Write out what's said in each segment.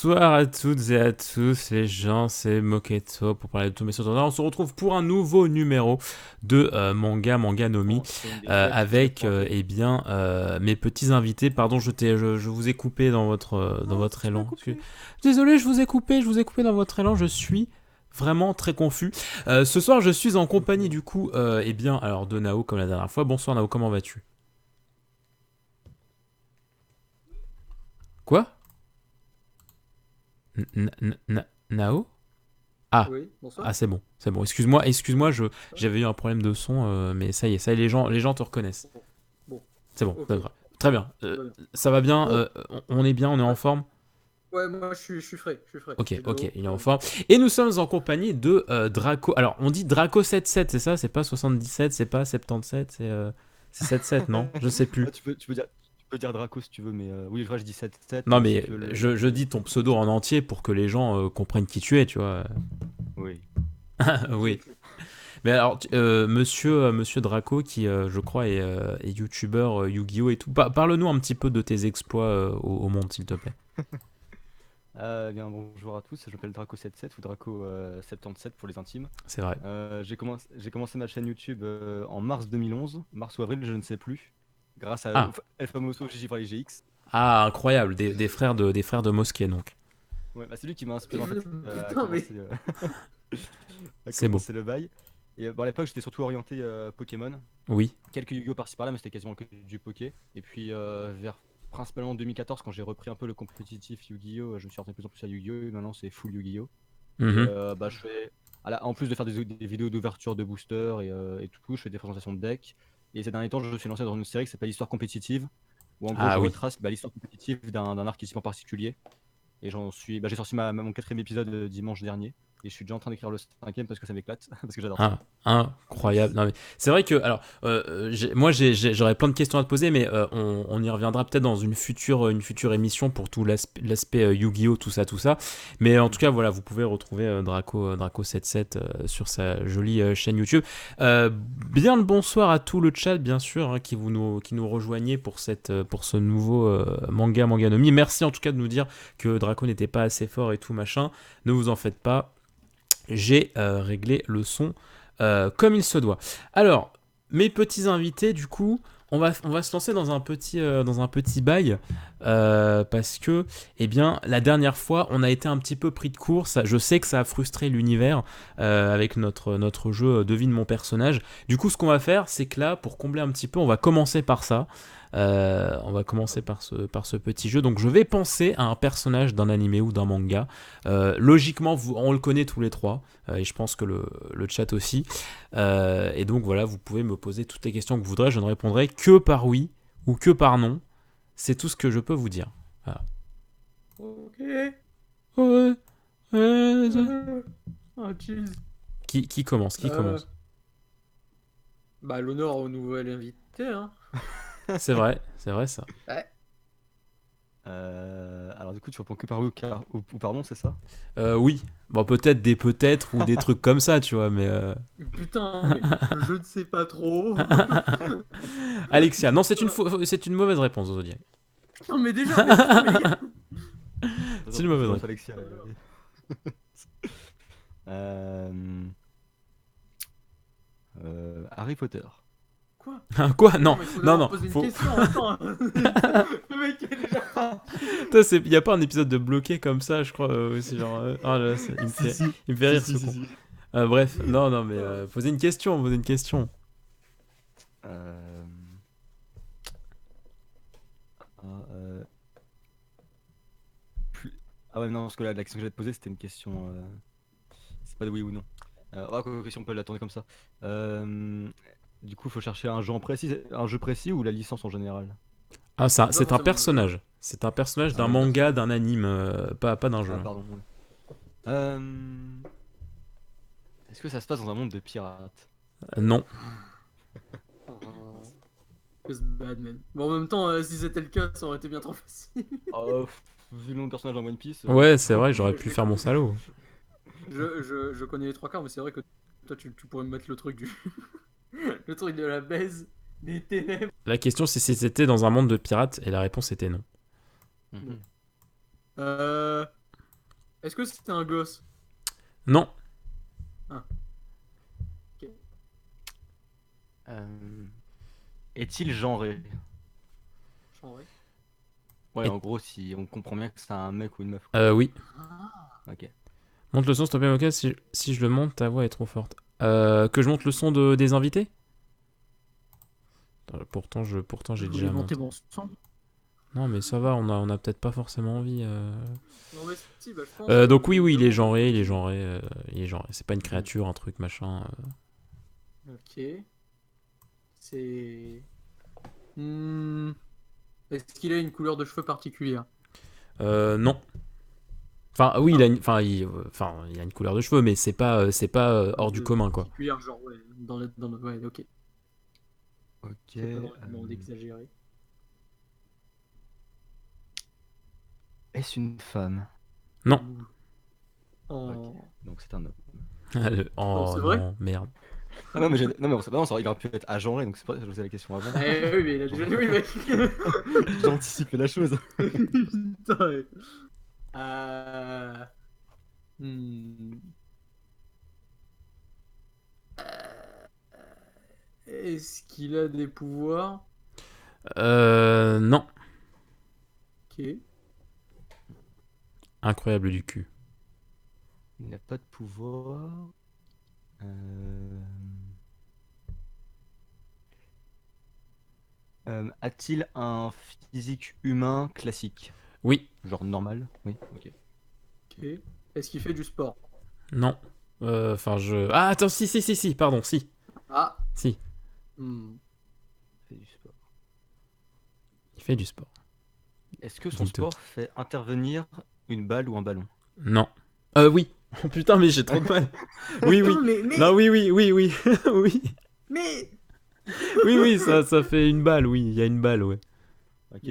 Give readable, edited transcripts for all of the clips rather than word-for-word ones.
Bonsoir à toutes et à tous les gens, c'est Moketo pour parler de tout mais surtout on se retrouve pour un nouveau numéro de Manga Nomi avec mes petits invités. Pardon, je vous ai coupé dans votre élan. Désolé, je vous ai coupé dans votre élan, je suis vraiment très confus. Ce soir, je suis en compagnie du coup alors de Nao comme la dernière fois. Bonsoir Nao, comment vas-tu? Quoi? Nao? Ah, Oui, bonsoir. ah c'est bon. Excuse-moi, j'avais eu un problème de son, mais ça y est, les gens te reconnaissent. Bon, bon, C'est bon, ok, très bien. tout va bien. Ça va bien, Bon, on est bien, on est en ouais, forme. ouais, moi je suis frais, je suis frais. Ok, J'ai de ok, l'eau, il est tout en va bien. forme. Et nous sommes en compagnie de Draco. Alors, on dit Draco 77, c'est ça? C'est pas 77, c'est pas 77, c'est 77, non? Je sais plus. Ah, tu peux dire Draco si tu veux, mais oui, je crois que je dis 7-7 Non, ainsi mais que je dis ton pseudo en entier pour que les gens comprennent qui tu es, tu vois. Oui. Oui. Mais alors, monsieur Draco, qui je crois est youtubeur Yu-Gi-Oh! Et tout, parle-nous un petit peu de tes exploits au monde, s'il te plaît. Bien, bonjour à tous, je m'appelle Draco77 ou Draco77 pour les intimes. C'est vrai. J'ai commencé ma chaîne YouTube en mars 2011, mars ou avril, je ne sais plus, grâce à Ah, El Famoso GG GX. ah incroyable, des frères de Mosquée, donc. Ouais, bah, c'est lui qui m'a inspiré en fait à Putain, mais. commencer, à C'est beau. commencer le bail. Et bon, à l'époque, j'étais surtout orienté Pokémon. Oui. Quelques Yu-Gi-Oh par-ci par-là, mais c'était quasiment que du Poké. Et puis vers principalement 2014, quand j'ai repris un peu le compétitif Yu-Gi-Oh, je me suis rentré de plus en plus à Yu-Gi-Oh. Et maintenant, c'est full Yu-Gi-Oh. Et Mhm. bah, je fais, en plus de faire des vidéos d'ouverture de booster et tout, je fais des présentations de deck. Et ces derniers temps, je me suis lancé dans une série qui s'appelle Histoire compétitive, où en gros, Ah je oui. retrace l'histoire compétitive d'un archétype en particulier. Et j'ai sorti mon quatrième épisode dimanche dernier. Et je suis déjà en train d'écrire le cinquième parce que ça m'éclate, parce que j'adore ça. Ah, incroyable. Non, mais c'est vrai que, alors, j'aurais plein de questions à te poser, mais on y reviendra peut-être dans une future émission pour tout l'aspect Yu-Gi-Oh, tout ça. Mais en tout cas, voilà, vous pouvez retrouver Draco77 sur sa jolie chaîne YouTube. Bien le bonsoir à tout le chat, bien sûr, hein, qui nous rejoignait pour ce nouveau Manga Nomi. Merci en tout cas de nous dire que Draco n'était pas assez fort et tout machin. Ne vous en faites pas. J'ai réglé le son comme il se doit. Alors, mes petits invités, du coup, on va se lancer dans un petit bail parce que, eh bien, la dernière fois, on a été un petit peu pris de court. Je sais que ça a frustré l'univers avec notre jeu Devine mon personnage. Du coup, ce qu'on va faire, c'est que là, pour combler un petit peu, on va commencer par ça. On va commencer par ce petit jeu. Donc, je vais penser à un personnage d'un animé ou d'un manga. Logiquement, on le connaît tous les trois. Et je pense que le chat aussi. Et donc voilà, vous pouvez me poser toutes les questions que vous voudrez, je ne répondrai que par oui ou que par non. C'est tout ce que je peux vous dire. Voilà. Ok. Ouais, ouais, Oh, jeez. qui commence? Qui Euh, commence? Bah, l'honneur au nouvel invité, hein. C'est vrai ça. Ouais. Alors du coup, tu réponds que par oui ou par non, c'est ça? Oui, bon peut-être des peut-être ou des trucs comme ça, tu vois, mais Putain, mais je ne sais pas trop. Alexia, non, c'est une mauvaise réponse, Zodiac. Putain, mais déjà, mais putain, mais les gars. C'est Attends, une faut que je mauvaise lance réponse. Alexia. Euh, Harry Potter. Quoi? Quoi? Mais non, Non, mais il faut non, d'abord non, poser une faut. question, attends. Le mec est déjà parti. Il y a pas un épisode de bloqué comme ça, je crois. C'est genre, ah là, Si, si, il me fait si, rire ce si, si, con. si. Bref, non, mais Oh. posez une question. Euh, ah, plus- ah ouais, non, parce que la question que j'allais te poser, c'était une question. C'est pas de oui ou non. Quoi, question, on peut la tourner comme ça. Euh, du coup, il faut chercher un jeu précis ou la licence en général? Ah, ça, C'est pas c'est un forcément un jeu. personnage. C'est un personnage Ah d'un ouais, manga, Personnage. d'un anime, pas d'un jeu. ah, pardon. Ouais. Euh, Est-ce que ça se passe dans un monde de pirates? Non. Oh, it's bad, man. Bon, en même temps, si c'était le cas, ça aurait été bien trop facile. Oh, vu le nom de personnage dans One Piece, Ouais, c'est vrai, j'aurais Je, pu faire mon salaud. je connais les trois quarts, mais c'est vrai que toi, tu pourrais me mettre le truc du. Le truc de la baise, des ténèbres. La question, c'est si c'était dans un monde de pirates, et la réponse était non. Bon. mhm. Euh. Est-ce que c'était un gosse? Non. Est-il genré? Genré. Ouais, Et- en gros, si on comprend bien que c'est un mec ou une meuf. Oui. Ah. Ok. Monte le son, s'il te plaît, Moka, si je le monte, ta voix est trop forte. Que je monte le son des invités? Pourtant, j'ai Je déjà voulais monter monté. mon son. Non, mais ça va, on a peut-être pas forcément envie. Non mais si, bah, je pense. Donc oui, il est évidemment, genré, il est petit. genré, il est genré. C'est pas une créature, un truc, machin. Ok. C'est. Hmm. Est-ce qu'il a une couleur de cheveux particulière? Non. Enfin, oui, Ah, il a une couleur de cheveux, mais c'est pas hors du commun, quoi. particulière, genre, ouais, ouais, ok. Ok. C'est pas vraiment d'exagérer. Est-ce une femme? Non. Oh. Donc c'est un homme. Non, Oh c'est vrai? non, merde. Ah non, mais, non, mais non, ça aurait pu être agenré, donc c'est pas ça que je posais la question avant. Eh oui, mais il a déjà oui, mec. J'ai anticipé la chose. Putain, ouais. Euh... hmm. Est-ce qu'il a des pouvoirs? Non. Ok. Incroyable du cul. Il n'a pas de pouvoir. A-t-il un physique humain classique? Oui. Genre normal? Oui, ok. Ok. Est-ce qu'il fait du sport? Non. Enfin, Ah, attends, si, pardon, si. Ah. Si. Hmm. Fait du sport. Il fait du sport. Est-ce que son Dis-le tout. sport fait intervenir une balle ou un ballon? Non. Oui. Oh, putain, mais j'ai trop de mal. Oui, oui. Attends, Non, oui, oui, oui, oui. Oui. mais... Oui, ça fait une balle, oui. Il y a une balle, ouais. Ok,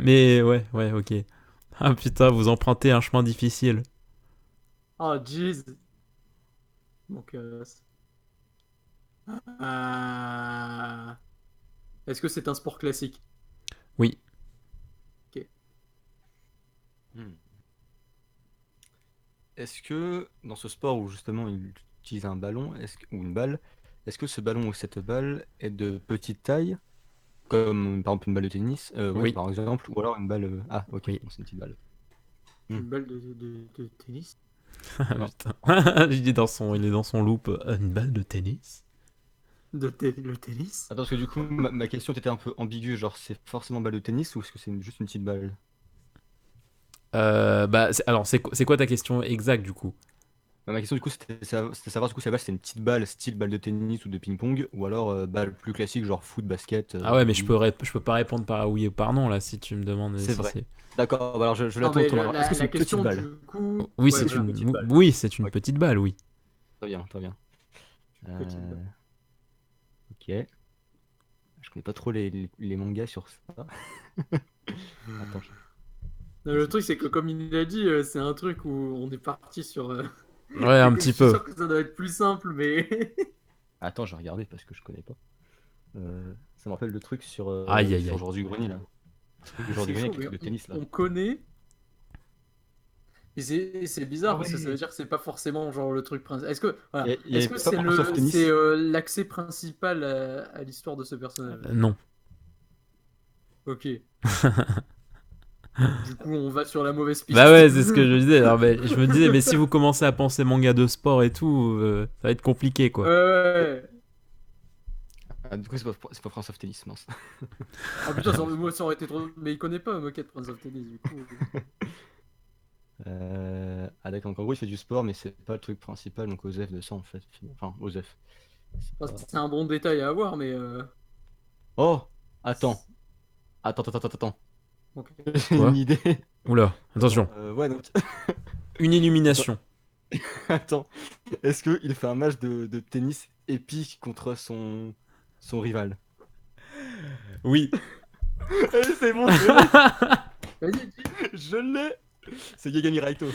Mais ouais, ok. Ah putain, vous empruntez un chemin difficile. Oh, jeez. Donc, est-ce que c'est un sport classique? Oui. Ok. Hmm. Est-ce que dans ce sport où justement il utilise un ballon ou une balle, est-ce que ce ballon ou cette balle est de petite taille, comme par exemple une balle de tennis, ouais, Oui. par exemple, ou alors une balle. Ah, ok, Oui. bon, c'est une petite balle. Hmm. Une balle de tennis? Ah, Non. putain. Il est dans son loop. Une balle de tennis? Le tennis? Attends, parce que du coup, ma question était un peu ambiguë, genre c'est forcément balle de tennis ou est-ce que c'est juste une petite balle? Bah, alors, c'est quoi ta question exacte du coup? Ma question du coup c'était savoir du coup si la balle c'était une petite balle style balle de tennis ou de ping-pong ou alors balle plus classique genre foot, basket, Ah ouais, mais je rugby. peux, je peux pas répondre par oui ou par non là si tu me demandes C'est si vrai. c'est. D'accord, bah alors je la Non, tourne mais autrement. Alors, est-ce que c'est la une petite question balle? du coup... Oui, Ouais, Est-ce que voilà. c'est une petite balle? oui, c'est une Ok, petite balle, oui. très bien, très bien. Petite balle. Ok. Je connais pas trop les mangas sur ça. Attends. Non, le truc, c'est que comme il a dit, c'est un truc où on est parti sur... Ouais, un Je petit suis peu. sûr que ça doit être plus simple, mais... Attends, je vais regarder parce que je connais pas. Ça me rappelle le truc Aïe, aïe, sur aïe. Joueur du Grenier là. Le joueur du C'est Grenier chaud, avec le mais truc de tennis là. on connaît... Et c'est bizarre Ah parce que ça veut ouais. dire que c'est pas forcément genre le truc principal. Est-ce que voilà, Il y est-ce avait que pas c'est Microsoft c'est Tennis? l'accès principal à l'histoire de ce personnage? Non. Ok. Du coup, on va sur la mauvaise Bah piste. ouais, c'est ce que je disais. Alors, mais, je me disais, mais si vous commencez à penser manga de sport et tout, ça va être compliqué quoi. Ouais. Ah, du coup, c'est pas Microsoft Tennis, mince. Ah putain, moi ça aurait été trop. Mais il connaît pas Moquette Prince of Tennis du coup. Ah d'accord, donc en gros il fait du sport mais c'est pas le truc principal donc Osef de ça en fait. Enfin Osef. C'est Enfin, pas- c'est un bon détail à avoir, mais. Oh! Attends, attends. Ok. J'ai une Quoi? idée. Oula, attention. Ouais, donc... Une Attends, illumination. attends. Est-ce qu'il fait un match de tennis épique contre son rival? Oui. C'est bon, je l'ai! Vas-y, dis. Je l'ai! C'est Yagami Raito.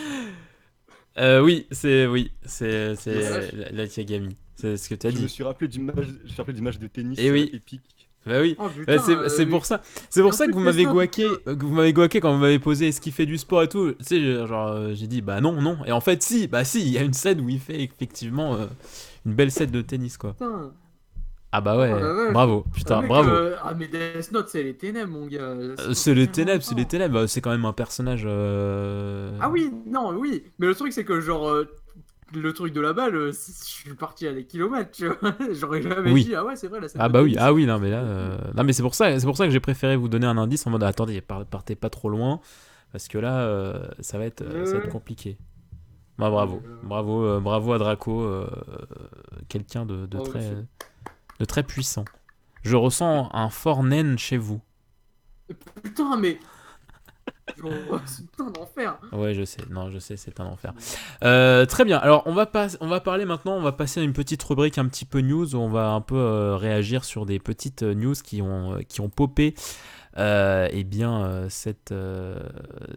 C'est Yes. Vache. la Tiagami. C'est ce que t'as Je me dit. suis rappelé du match de tennis Et oui. épique. Bah oui. Oh Bah, putain, c'est mais pour ça. C'est pour un ça que truc Death Note, que vous m'avez guaqué quand vous m'avez posé est-ce qu'il fait du sport et tout. Tu sais, j'ai dit bah non, non. Et en fait, si, bah si, il y a une scène où il fait effectivement une belle scène de tennis, quoi. putain. Ah bah Oh ouais, la vache. bravo, Ah, putain, mec, bravo. ah mais Death Note, c'est les ténèbres, mon gars. C'est C'est les tellement ténèbres, c'est les fort. ténèbres. C'est quand même un personnage. Ah oui, non, oui. Mais le truc, c'est que genre, le truc de la balle, je suis parti à des kilomètres, tu vois. J'aurais jamais Oui. dit, ah ouais, c'est vrai, la scène Ah de bah oui, tennis. ah oui, non mais là, non mais c'est pour ça que j'ai préféré vous donner un indice en mode attendez, partez pas trop loin parce que là, ça va être Ouais. compliqué. Bah Oh là bravo, là. bravo, bravo à Draco, quelqu'un Oh, de très puissant. Je ressens un fort naine chez vous. putain, mais. Genre, c'est putain d'enfer. Ouais, je sais, non, je sais, c'est un enfer. Très bien, alors on va parler maintenant, on va passer à une petite rubrique un petit peu news, où on va un peu réagir sur des petites news qui ont popé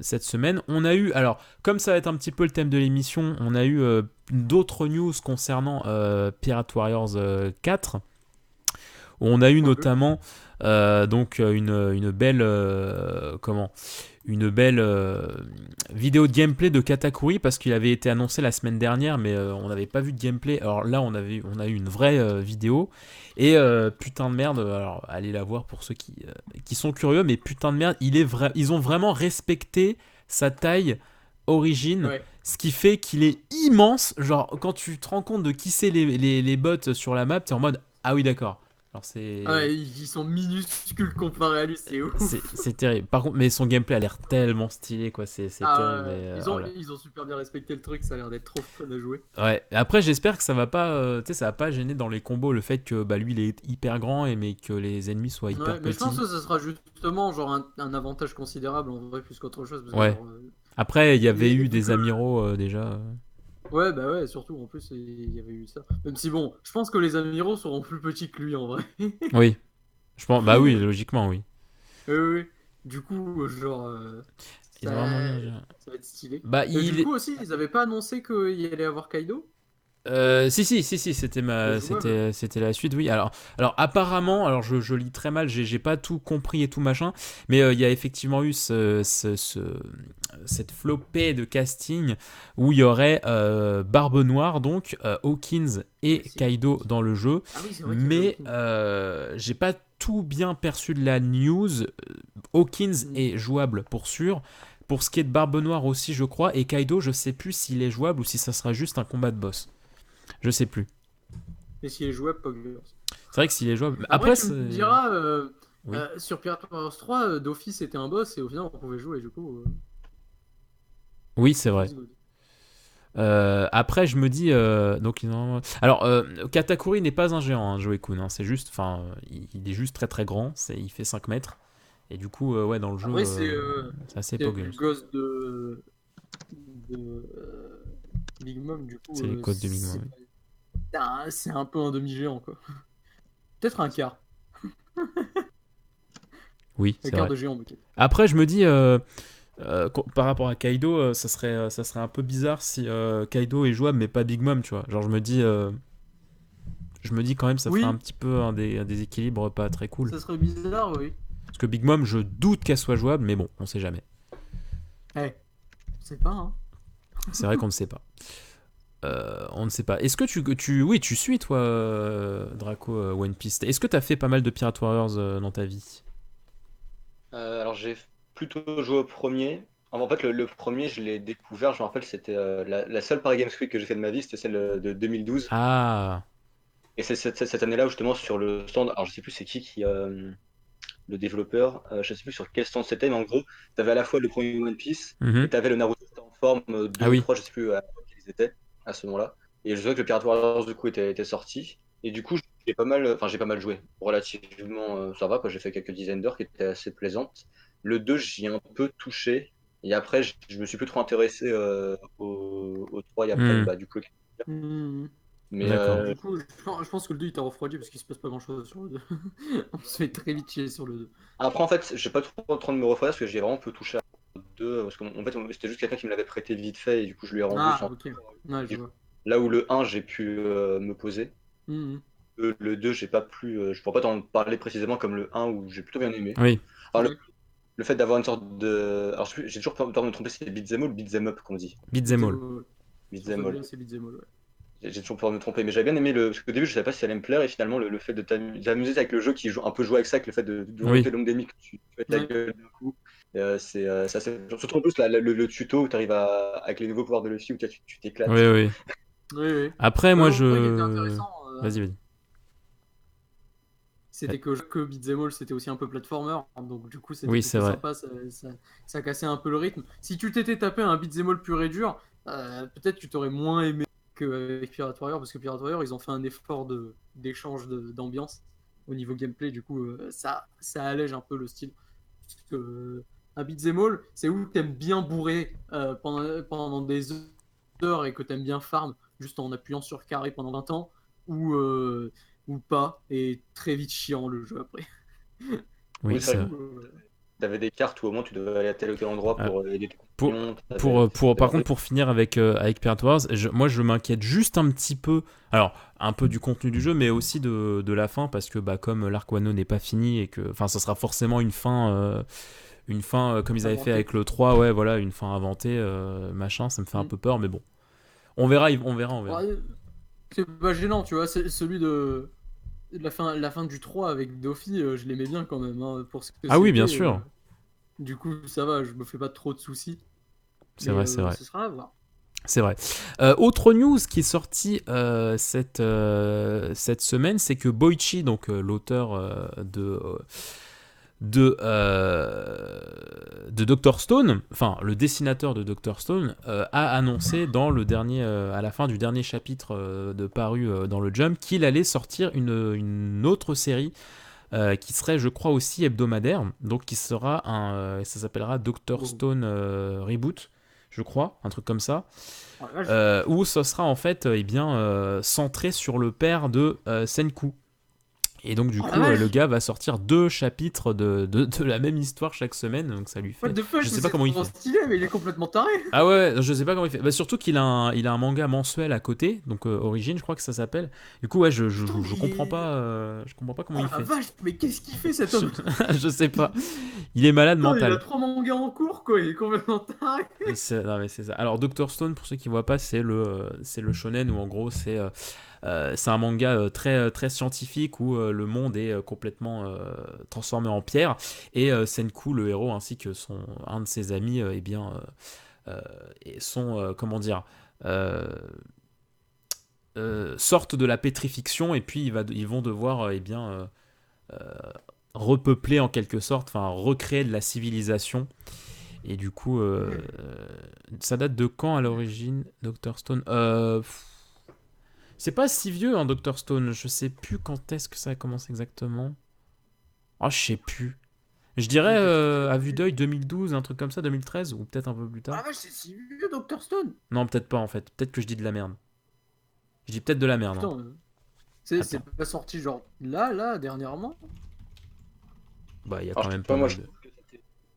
cette semaine. On a eu, alors comme ça va être un petit peu le thème de l'émission, on a eu d'autres news concernant Pirate Warriors 4, où on a eu Ok. notamment donc une belle une belle vidéo de gameplay de Katakuri parce qu'il avait été annoncé la semaine dernière mais on n'avait pas vu de gameplay. Alors là on a eu une vraie vidéo et putain de merde, alors allez la voir pour ceux qui sont curieux, mais putain de merde, ils ont vraiment respecté sa taille origine, Ouais. ce qui fait qu'il est immense. Genre quand tu te rends compte de qui c'est les bots sur la map, t'es en mode ah oui d'accord. Alors Ah ouais, ils sont minuscules comparés à lui, c'est ouf. c'est terrible. Par contre, mais son gameplay a l'air tellement stylé, quoi. C'est Ah terrible. ouais, Oh là. ils ont super bien respecté le truc, ça a l'air d'être trop fun à jouer. Ouais. Après, j'espère que ça va pas, tu sais, ça va pas gêner dans les combos le fait que bah lui il est hyper grand et mais que les ennemis soient hyper Ouais, mais je pense petits. que ça sera justement genre un avantage considérable en vrai plus qu'autre chose parce que Ouais. genre Après, il y avait et eu vu des que amiraux déjà. ouais bah ouais surtout en plus il y avait eu ça. Même si bon, je pense que les amiraux seront plus petits que lui en vrai. Oui. Je pense. Bah oui, logiquement oui. Oui, oui, oui. Du coup genre Il a vraiment ça, l'air. ça va être stylé. Bah Et du il. coup aussi ils avaient pas annoncé qu'il y allait avoir Kaido Si, de jouable. c'était la suite, oui. Alors apparemment, alors je lis très mal, j'ai pas tout compris et tout machin, mais il y a effectivement eu cette flopée de casting où il y aurait Barbe Noire, donc Hawkins et Merci. Kaido dans le jeu, Ah oui c'est vrai qu'il y avait mais Hawkins. j'ai pas tout bien perçu de la news. Hawkins Hmm. est jouable pour sûr. Pour ce qui est de Barbe Noire aussi, je crois, et Kaido, je sais plus s'il est jouable ou si ça sera juste un combat de boss. Je sais plus. Et s'il est jouable, pas Pogers. C'est vrai que s'il est jouable. Après, Après, tu me c'est. diras, Oui. sur Pirate Warriors 3, d'office était un boss et au final on pouvait jouer, du coup, Oui, c'est vrai. it's good. Après, je me dis. Donc, non. Alors, Katakuri n'est pas un géant, hein, Joe-kun. Hein, c'est juste. Enfin, il est juste très très grand. Il fait 5 mètres. Et du coup, ouais, dans le jeu, Après, c'est assez c'est le poggers. gosse de Big Mom, du coup, C'est les codes de Mignon. Oui, c'est un peu un demi-géant, quoi. Peut-être un quart. oui, Un c'est quart vrai. de géant, ok. Après, je me dis. Par rapport à Kaido, ça serait un peu bizarre si Kaido est jouable mais pas Big Mom, tu vois. Genre, je me dis quand même, ça ferait un Oui, petit peu un déséquilibre pas très cool. ça serait bizarre, oui. Parce que Big Mom, je doute qu'elle soit jouable, mais bon, on sait jamais. Eh, je sais pas, hein. C'est vrai qu'on ne sait pas. On ne sait pas. Est-ce que oui, tu suis toi, Draco, One Piece. Est-ce que tu as fait pas mal de Pirate Warriors dans ta vie? Alors j'ai plutôt joué au premier. En fait, le premier, je l'ai découvert, je me rappelle, c'était la seule Paris Games Week que j'ai fait de ma vie, c'était celle de 2012. Ah, Et c'est cette année-là où justement sur le stand, alors je sais plus c'est qui le développeur, je sais plus sur quel stand c'était, mais en gros, tu avais à la fois le premier One Piece et mhm. tu avais le Naruto qui était en forme Ah 2 ou oui. 3, je sais plus à quels ils étaient à ce moment-là. Et je sais que le Pirate Warriors du coup était sorti. Et du coup, j'ai pas mal joué. Relativement, ça va, quoi. J'ai fait quelques dizaines d'heures qui étaient assez plaisantes. Le 2 j'y ai un peu touché. Et après, je me suis plus trop intéressé au 3 et après, Hmm, bah, du coup. Hmm. Mais d'accord. Du coup, je pense que le 2 il t'a refroidi parce qu'il se passe pas grand chose sur le 2. On se fait très vite chier sur le 2. après, en fait, j'ai pas trop en train de me refroidir parce que j'ai vraiment peu touché à 2. Parce qu'en fait, c'était juste quelqu'un qui me l'avait prêté vite fait et du coup, je lui ai rendu Ah, sans. ok. Ouais, je vois. Là où le un j'ai pu me poser. Mhm. le 2, j'ai pas plus, je pourrais pas t'en parler précisément comme le 1 où j'ai plutôt bien aimé. Oui, Enfin, Ouais. le fait d'avoir une sorte de. Alors, j'ai toujours peur de me tromper, c'est beat'em all ou beat'em up qu'on dit. beat'em all. Ouais. Ça Beat'em sonne all. bien, c'est beat'em all, ouais. J'ai toujours peur de me tromper, mais j'avais bien aimé le. Parce qu'au début, je savais pas si ça allait me plaire, et finalement, le fait de t'amuser avec le jeu qui joue un peu jouer avec ça, avec le fait de Oui, répéter le nombre d'ennemis que tu fais la Ouais. gueule d'un coup, c'est assez. Surtout en plus, le tuto où tu arrives avec les nouveaux pouvoirs de Luffy, où tu oui, t'éclates. oui. Oui, oui. Après, moi, Ouais, qui était je... intéressant, Vas-y, vas-y. c'était que Beat'em All, c'était aussi un peu platformer, donc du coup c'était Oui, c'est plutôt vrai. sympa, ça cassait un peu le rythme. Si tu t'étais tapé un Beat'em All pur et dur, peut-être tu t'aurais moins aimé qu'avec Pirate Warrior, parce que Pirate Warrior, ils ont fait un effort d'échange d'ambiance au niveau gameplay, du coup ça allège un peu le style. Parce que, un Beat'em All, c'est où t'aimes bien bourrer pendant des heures et que t'aimes bien farm, juste en appuyant sur carré pendant 20 ans, ou pas, et très vite chiant le jeu après. Oui, Oui, Du c'est c'est vrai vrai. coup, que tu avais des cartes où au moins tu devais aller à tel ou tel endroit Euh, pour aider tes pour, compagnons. T'avais par un contre, vrai. pour finir avec Pirate Wars, moi, je m'inquiète juste un petit peu. Alors, un peu du contenu du jeu, mais aussi de la fin, parce que bah, comme l'arc Wano n'est pas fini et que, enfin, ça sera forcément une fin comme ils avaient fait inventé. avec le 3, ouais, voilà, une fin inventée, machin. Ça me fait un Mm. peu peur, mais bon, on verra, on verra, on verra. Ouais, c'est pas gênant, tu vois, c'est celui de la fin du 3 avec Doffy, je l'aimais bien quand même, hein, pour ce que Ah oui, bien c'était. sûr, Du coup, ça va, je me fais pas trop de soucis. c'est Mais vrai, c'est vrai. ce sera à voir. C'est vrai. Autre news qui est sortie cette semaine, c'est que Boichi, donc l'auteur de Dr. Stone, enfin le dessinateur de Dr. Stone, a annoncé à la fin du dernier chapitre de paru dans le Jump qu'il allait sortir une autre série qui serait, je crois, aussi hebdomadaire, donc qui sera ça s'appellera Dr. Bon. Stone Reboot, je crois, un truc comme ça. Oh la vache. Où ce sera en fait centré sur le père de Senku. Et donc du Oh la coup, le vache. gars va sortir 2 chapitres de la même histoire chaque semaine, donc ça lui What fait... the fuck, Je mais sais pas c'est comment il trop fait. stylé, mais il est complètement taré. Ah ouais, je sais pas comment il fait. Bah, surtout qu'il a un manga mensuel à côté, donc Origin, je crois que ça s'appelle. Du coup, ouais, Putain, mais je comprends pas comment oh il la fait. vache, mais qu'est-ce qu'il fait cet Je, homme? je sais pas. Il est malade Putain, il a mental. 3 mangas en cours, quoi, il est complètement taré. Non, mais c'est ça. Alors Dr. Stone, pour ceux qui voient pas, c'est le shonen où en gros c'est un manga très scientifique où le monde est complètement transformé en pierre et Senku, le héros, ainsi que un de ses amis, sont, comment dire, euh, sortent de la pétrifixion et puis ils vont devoir euh, repeupler en quelque sorte, enfin recréer de la civilisation. Et du coup, ça date de quand à l'origine, Dr. Stone C'est pas si vieux, hein, Dr. Stone. Je sais plus quand est-ce que ça a commencé exactement. Oh, je sais plus. Je dirais à vue d'œil 2012, un truc comme ça, 2013, ou peut-être un peu plus Oh tard. la vache, c'est si vieux, Dr. Stone. Non, peut-être pas en fait. Peut-être que je dis de la merde. Je dis peut-être de la merde. Hein. Putain, c'est Attends. pas sorti genre là, dernièrement. Bah, il y a Alors, quand je sais même pas pas, moi, mal je de. trouve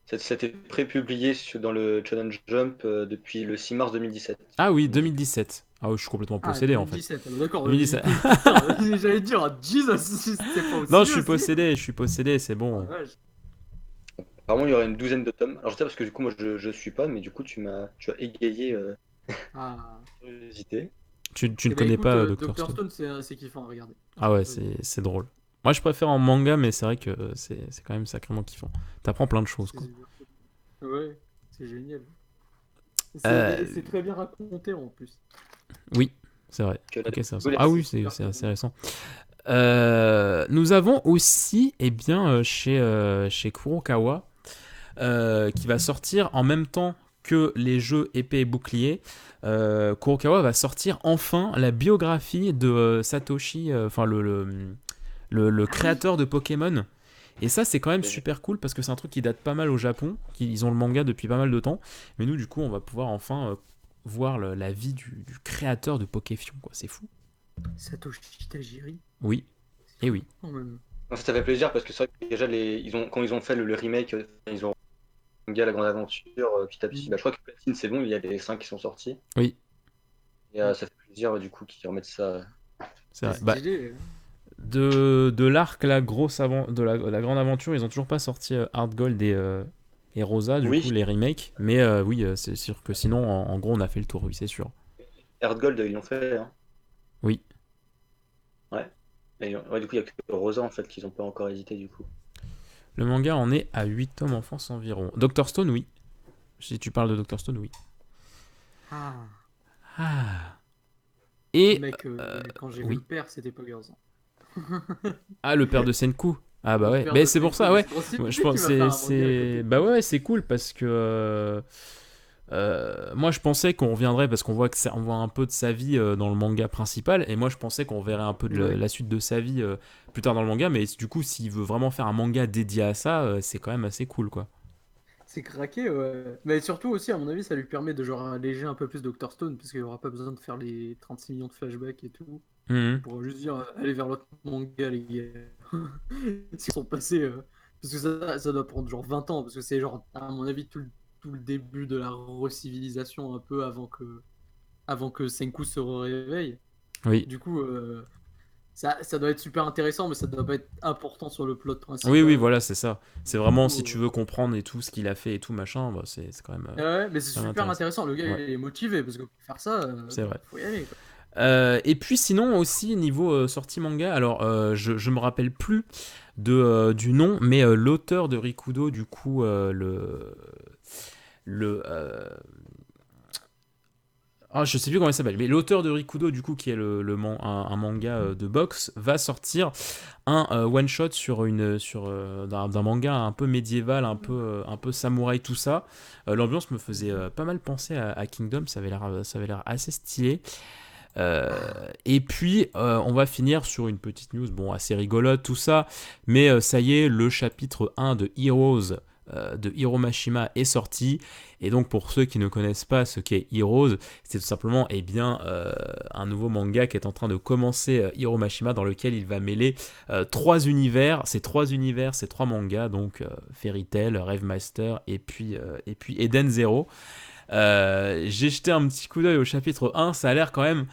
que c'était prépublié dans le Challenge Jump depuis le 6 mars 2017. Ah oui, Donc, 2017. Ah oui, je suis complètement Ah, possédé en fait. 2017, d'accord. 2017. Putain, j'allais dire, Jesus, c'est pas Non, aussi vieux aussi. je suis possédé, c'est Oh la bon. vache. apparemment, il y aurait une douzaine de tomes. Alors, je sais parce que du coup, moi, je suis pas, mais du coup, tu as égayé Ah. curiosité. Tu ne Eh ben connais écoute, pas Dr. Dr. Stone. Stone, c'est kiffant à regarder. Ah ouais, Vas-y. c'est drôle. Moi, je préfère en manga, mais c'est vrai que c'est quand même sacrément kiffant. T'apprends plein de choses, C'est quoi. ouais, c'est génial. Euh, C'est très bien raconté en plus. oui, c'est vrai. Que la Ok, c'est récent. nouvelle Ah C'est oui, super c'est cool. assez récent. Nous avons aussi, eh bien, chez Kurokawa, qui va sortir en même temps que les jeux épée et bouclier. Kurokawa va sortir enfin la biographie de Satoshi, enfin le Ah oui. créateur de Pokémon. Et ça, c'est quand même Génial. super cool parce que c'est un truc qui date pas mal au Japon. Ils ont le manga depuis pas mal de temps. Mais nous, du coup, on va pouvoir enfin voir la vie du créateur de Pokéfion, quoi. C'est fou. Satoshi Tajiri. Oui, C'est et fou oui. quand même. En fait, ça fait plaisir parce que c'est vrai que déjà, quand ils ont fait le remake, ils ont gars La Grande Aventure, petit à petit. Mm. Bah, je crois que Platine, c'est bon, il y a les 5 qui sont sortis. Oui, Et Mm. ça fait plaisir, du coup, qu'ils remettent ça. c'est Ah, vrai. c'est Bah, stylé. de l'arc, la la grande aventure, ils ont toujours pas sorti Hard Gold et Rosa, du Oui. coup, les remakes. Mais oui, c'est sûr que sinon, en gros, on a fait le tour, oui, c'est sûr. Heart Gold, ils l'ont fait. Hein. Oui. Ouais. Ouais, du coup, il n'y a que Rosa en fait qu'ils n'ont pas encore hésité du coup. Le manga en est à 8 tomes en France environ. Dr. Stone, oui. Si tu parles de Dr. Stone, oui. Ah, Ah. Et mec, quand j'ai vu oui. le père, c'était pas Girls. Le père de Senku. Ah bah Le ouais. père Mais de c'est pour Senku, ça, ouais. c'est trop stylé Moi, je qu'il pense va faire un manga à c'est côté. bah ouais, c'est cool parce que moi je pensais qu'on reviendrait parce qu'on voit on voit un peu de sa vie dans le manga principal et moi je pensais qu'on verrait un peu de Ouais. la suite de sa vie plus tard dans le manga, mais du coup s'il veut vraiment faire un manga dédié à ça, c'est quand même assez cool quoi. C'est craqué, ouais. Mais surtout aussi, à mon avis, ça lui permet de genre alléger un peu plus Dr. Stone, parce qu'il aura pas besoin de faire les 36 millions de flashbacks et tout. Il Mhm. pourra juste dire, allez vers l'autre manga, les gars. S'ils sont passés, parce que ça doit prendre genre 20 ans, parce que c'est genre, à mon avis, tout le début de la recivilisation un peu avant que Senku se réveille. Oui. Du coup, ça doit être super intéressant, mais ça doit pas être important sur le plot Oui, oui, principal. voilà, c'est ça. C'est Du vraiment coup, si tu veux comprendre et tout ce qu'il a fait et tout machin, bah, c'est quand même ouais, mais c'est quand même super intéressant. intéressant. Le gars, Ouais, il est motivé parce que pour faire ça, c'est vrai. faut y aller, quoi. Et puis sinon aussi niveau sortie manga, alors je me rappelle plus du nom, mais l'auteur de Rikudo, du coup le je sais plus comment il s'appelle, mais l'auteur de Rikudo, du coup, qui est un manga de boxe, va sortir un one shot d'un manga un peu médiéval, un peu samouraï, tout ça. L'ambiance me faisait pas mal penser à Kingdom, ça avait l'air assez stylé. Et puis on va finir sur une petite news, bon, assez rigolote tout ça, mais ça y est, le chapitre 1 de Heroes de Hiro Mashima est sorti, et donc pour ceux qui ne connaissent pas ce qu'est Heroes, c'est tout simplement un nouveau manga qui est en train de commencer, Hiro Mashima, dans lequel il va mêler trois univers, ces trois mangas, donc Fairy Tail, Rave Master et puis Eden Zero. J'ai jeté un petit coup d'œil au chapitre 1, ça a l'air quand même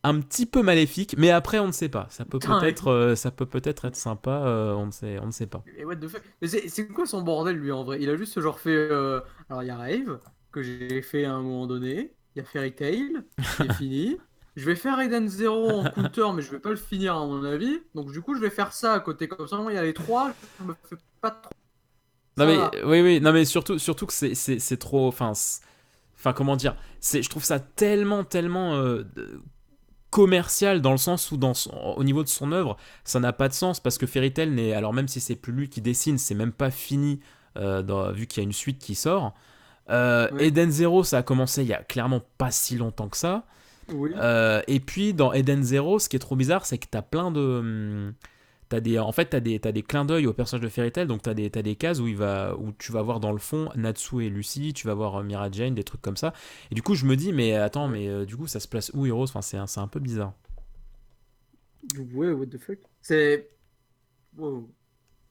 un petit peu maléfique, mais après on ne sait pas. Putain, Ça peut peut-être être sympa, on ne sait pas. mais what the fuck? Mais c'est quoi son bordel, lui, en vrai? Il a juste genre fait. Alors, il y a Rave, que j'ai fait à un moment donné. Il y a Fairy Tail, qui est fini. Je vais faire Eden Zero en counter, mais je vais pas le finir, à mon avis. Donc, du coup, je vais faire ça à côté. Comme ça, moi, il y a les trois. Je me fais pas trop. Non Ça mais va. oui, non mais surtout que c'est trop, enfin comment dire, je trouve ça tellement commercial, dans le sens où au niveau de son œuvre, ça n'a pas de sens, parce que Fairy Tail n'est, alors même si c'est plus lui qui dessine, c'est même pas fini, vu qu'il y a une suite qui sort. Ouais. Eden Zero, ça a commencé il y a clairement pas si longtemps que ça. Oui. Et puis dans Eden Zero, ce qui est trop bizarre, c'est que t'as plein de t'as des clins d'œil au personnage de Fairy Tail, donc t'as des cases où tu vas voir dans le fond Natsu et Lucy, tu vas voir Mira Jane, des trucs comme ça. Et du coup, je me dis, mais attends, mais du coup, ça se place où Heroes? Enfin, c'est un peu bizarre. Ouais, what the fuck? C'est. Wow.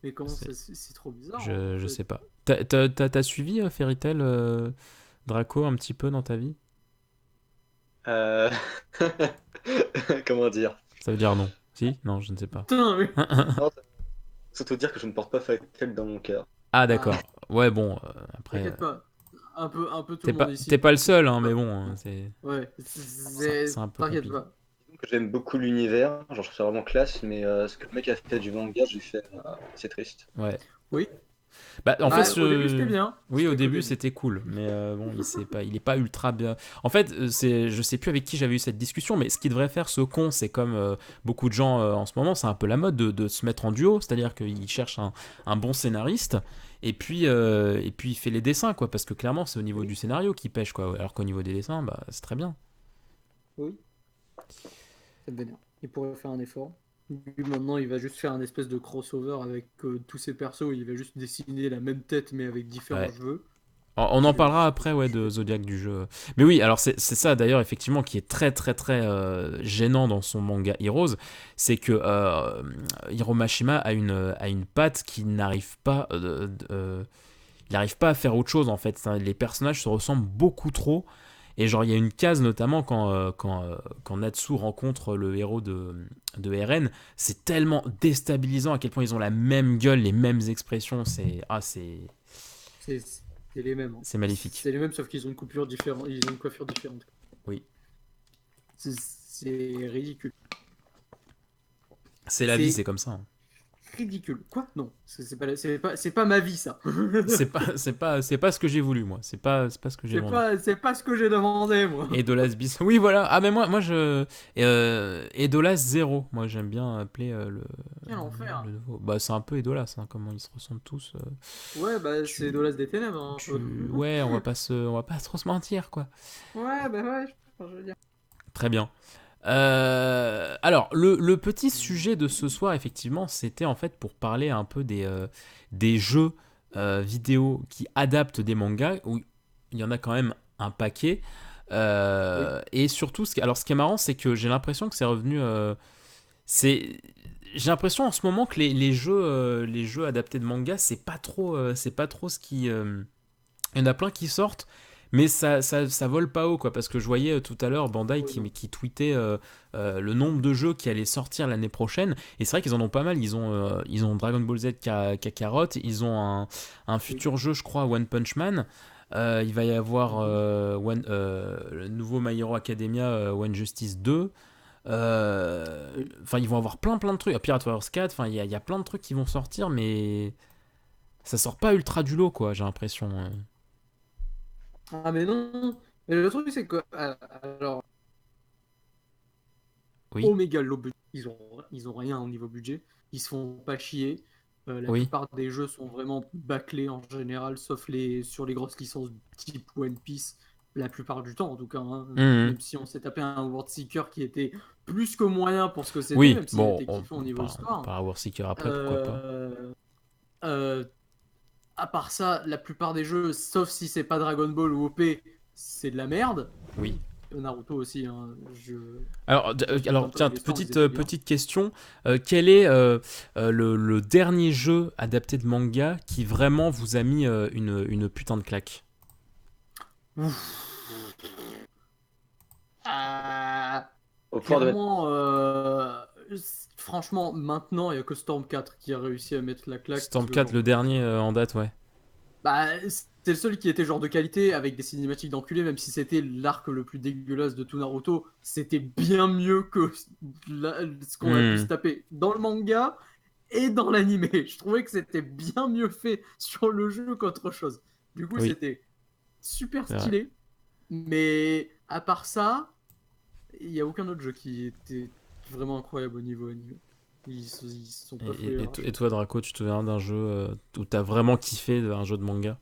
Mais comment C'est- ça. C'est trop bizarre, en je fait. sais pas. T'as suivi Fairy Tail, Draco, un petit peu dans ta vie? Euh, Comment dire? Ça veut dire non. Si? Non, je ne sais pas. Putain, mais. Non, surtout dire que je ne porte pas Fatal dans mon cœur. Ah, Ah, d'accord. Ouais, bon, après, t'inquiète pas. Un peu tout le monde t'es ici. pas le seul, hein, mais bon, c'est Ouais, c'est un peu t'inquiète compliqué. pas. Que j'aime beaucoup l'univers, genre je trouve ça vraiment classe, mais ce que le mec a fait du manga, j'ai fait, c'est triste. Ouais. Oui. Bah, en fait, Bah, au début, c'était bien. oui, au C'était qu'au début, début. c'était cool, mais bon, il est pas ultra bien. En fait, je sais plus avec qui j'avais eu cette discussion, mais ce qu'il devrait faire, ce con, c'est comme beaucoup de gens en ce moment, c'est un peu la mode de se mettre en duo, c'est-à-dire qu'il cherche un bon scénariste, et puis il fait les dessins, quoi, parce que clairement, c'est au niveau du scénario qui pêche, quoi, alors qu'au niveau des dessins, bah, c'est très bien. Oui, ça me vénère. Il pourrait faire un effort. Lui, maintenant, il va juste faire un espèce de crossover avec tous ses persos. Il va juste dessiner la même tête, mais avec différents Ouais. cheveux. On en parlera après, ouais, de Zodiac du jeu. Mais oui, alors c'est ça d'ailleurs, effectivement, qui est très gênant dans son manga Heroes, c'est que Hiro Mashima a une patte qui n'arrive pas, il n'arrive pas à faire autre chose en fait. Les personnages se ressemblent beaucoup trop. Et genre, il y a une case notamment quand Natsu rencontre le héros de RN, c'est tellement déstabilisant à quel point ils ont la même gueule, les mêmes expressions. C'est les mêmes. Hein. C'est magnifique. C'est les mêmes, sauf qu'ils ont une coupure différente. Ils ont une coiffure différente. Oui. C'est ridicule. C'est la vie, c'est comme ça. Hein. Ridicule. Quoi? Non, c'est pas ma vie ça. c'est pas ce que j'ai voulu moi. C'est pas ce que j'ai demandé. C'est pas ce que j'ai demandé moi. Edolas bis. Oui voilà. Ah mais moi je Edolas 0. Moi j'aime bien appeler Quel enfer. le nouveau. Bah c'est un peu Edolas hein, comment ils se ressemblent tous. Ouais bah c'est Edolas des ténèbres. Hein, Ouais on va pas trop se mentir quoi. Ouais bah ouais. Je veux dire. Très bien. Alors, le petit sujet de ce soir, effectivement, c'était en fait pour parler un peu des jeux vidéo qui adaptent des mangas, où il y en a quand même un paquet. Et surtout, ce qui est marrant, c'est que j'ai l'impression que c'est revenu... j'ai l'impression en ce moment que les jeux adaptés de manga, c'est pas trop ce qui... il y en a plein qui sortent. Mais ça vole pas haut, quoi, parce que je voyais tout à l'heure Bandai qui tweetait le nombre de jeux qui allaient sortir l'année prochaine, et c'est vrai qu'ils en ont pas mal. Ils ont Dragon Ball Z Kakarot, ils ont un futur jeu, je crois, One Punch Man. Il va y avoir le nouveau My Hero Academia, One Justice 2. Enfin, ils vont avoir plein de trucs. Pirate Warriors 4, enfin, il y a plein de trucs qui vont sortir, mais ça sort pas ultra du lot, quoi, j'ai l'impression. Ah mais non. Mais le truc c'est que alors Oui. Omega Low budget, ils ont rien au niveau budget. Ils se font pas chier. La plupart des jeux sont vraiment bâclés en général, sauf sur les grosses licences type One Piece, la plupart du temps en tout cas. Hein. Même si on s'est tapé un World Seeker qui était plus que moyen pour ce que c'était, même s'il était kiffant au niveau histoire. On parlera World Seeker après, pourquoi pas. À part ça, la plupart des jeux, sauf si c'est pas Dragon Ball ou OP, c'est de la merde. Oui. Naruto aussi. Hein, alors tiens, petite question. Quel est le dernier jeu adapté de manga qui vraiment vous a mis une putain de claque? Franchement, maintenant, il n'y a que Storm 4 qui a réussi à mettre la claque. Storm 4, le dernier en date, ouais. Bah, c'est le seul qui était genre de qualité, avec des cinématiques d'enculé, même si c'était l'arc le plus dégueulasse de tout Naruto, c'était bien mieux que ce qu'on a pu se taper dans le manga et dans l'anime. Je trouvais que c'était bien mieux fait sur le jeu qu'autre chose. Du coup, c'était super stylé. Mais à part ça, il n'y a aucun autre jeu qui était vraiment incroyable au niveau anime. Ils sont pas et toi, Draco, tu te souviens d'un jeu où t'as vraiment kiffé, un jeu de manga?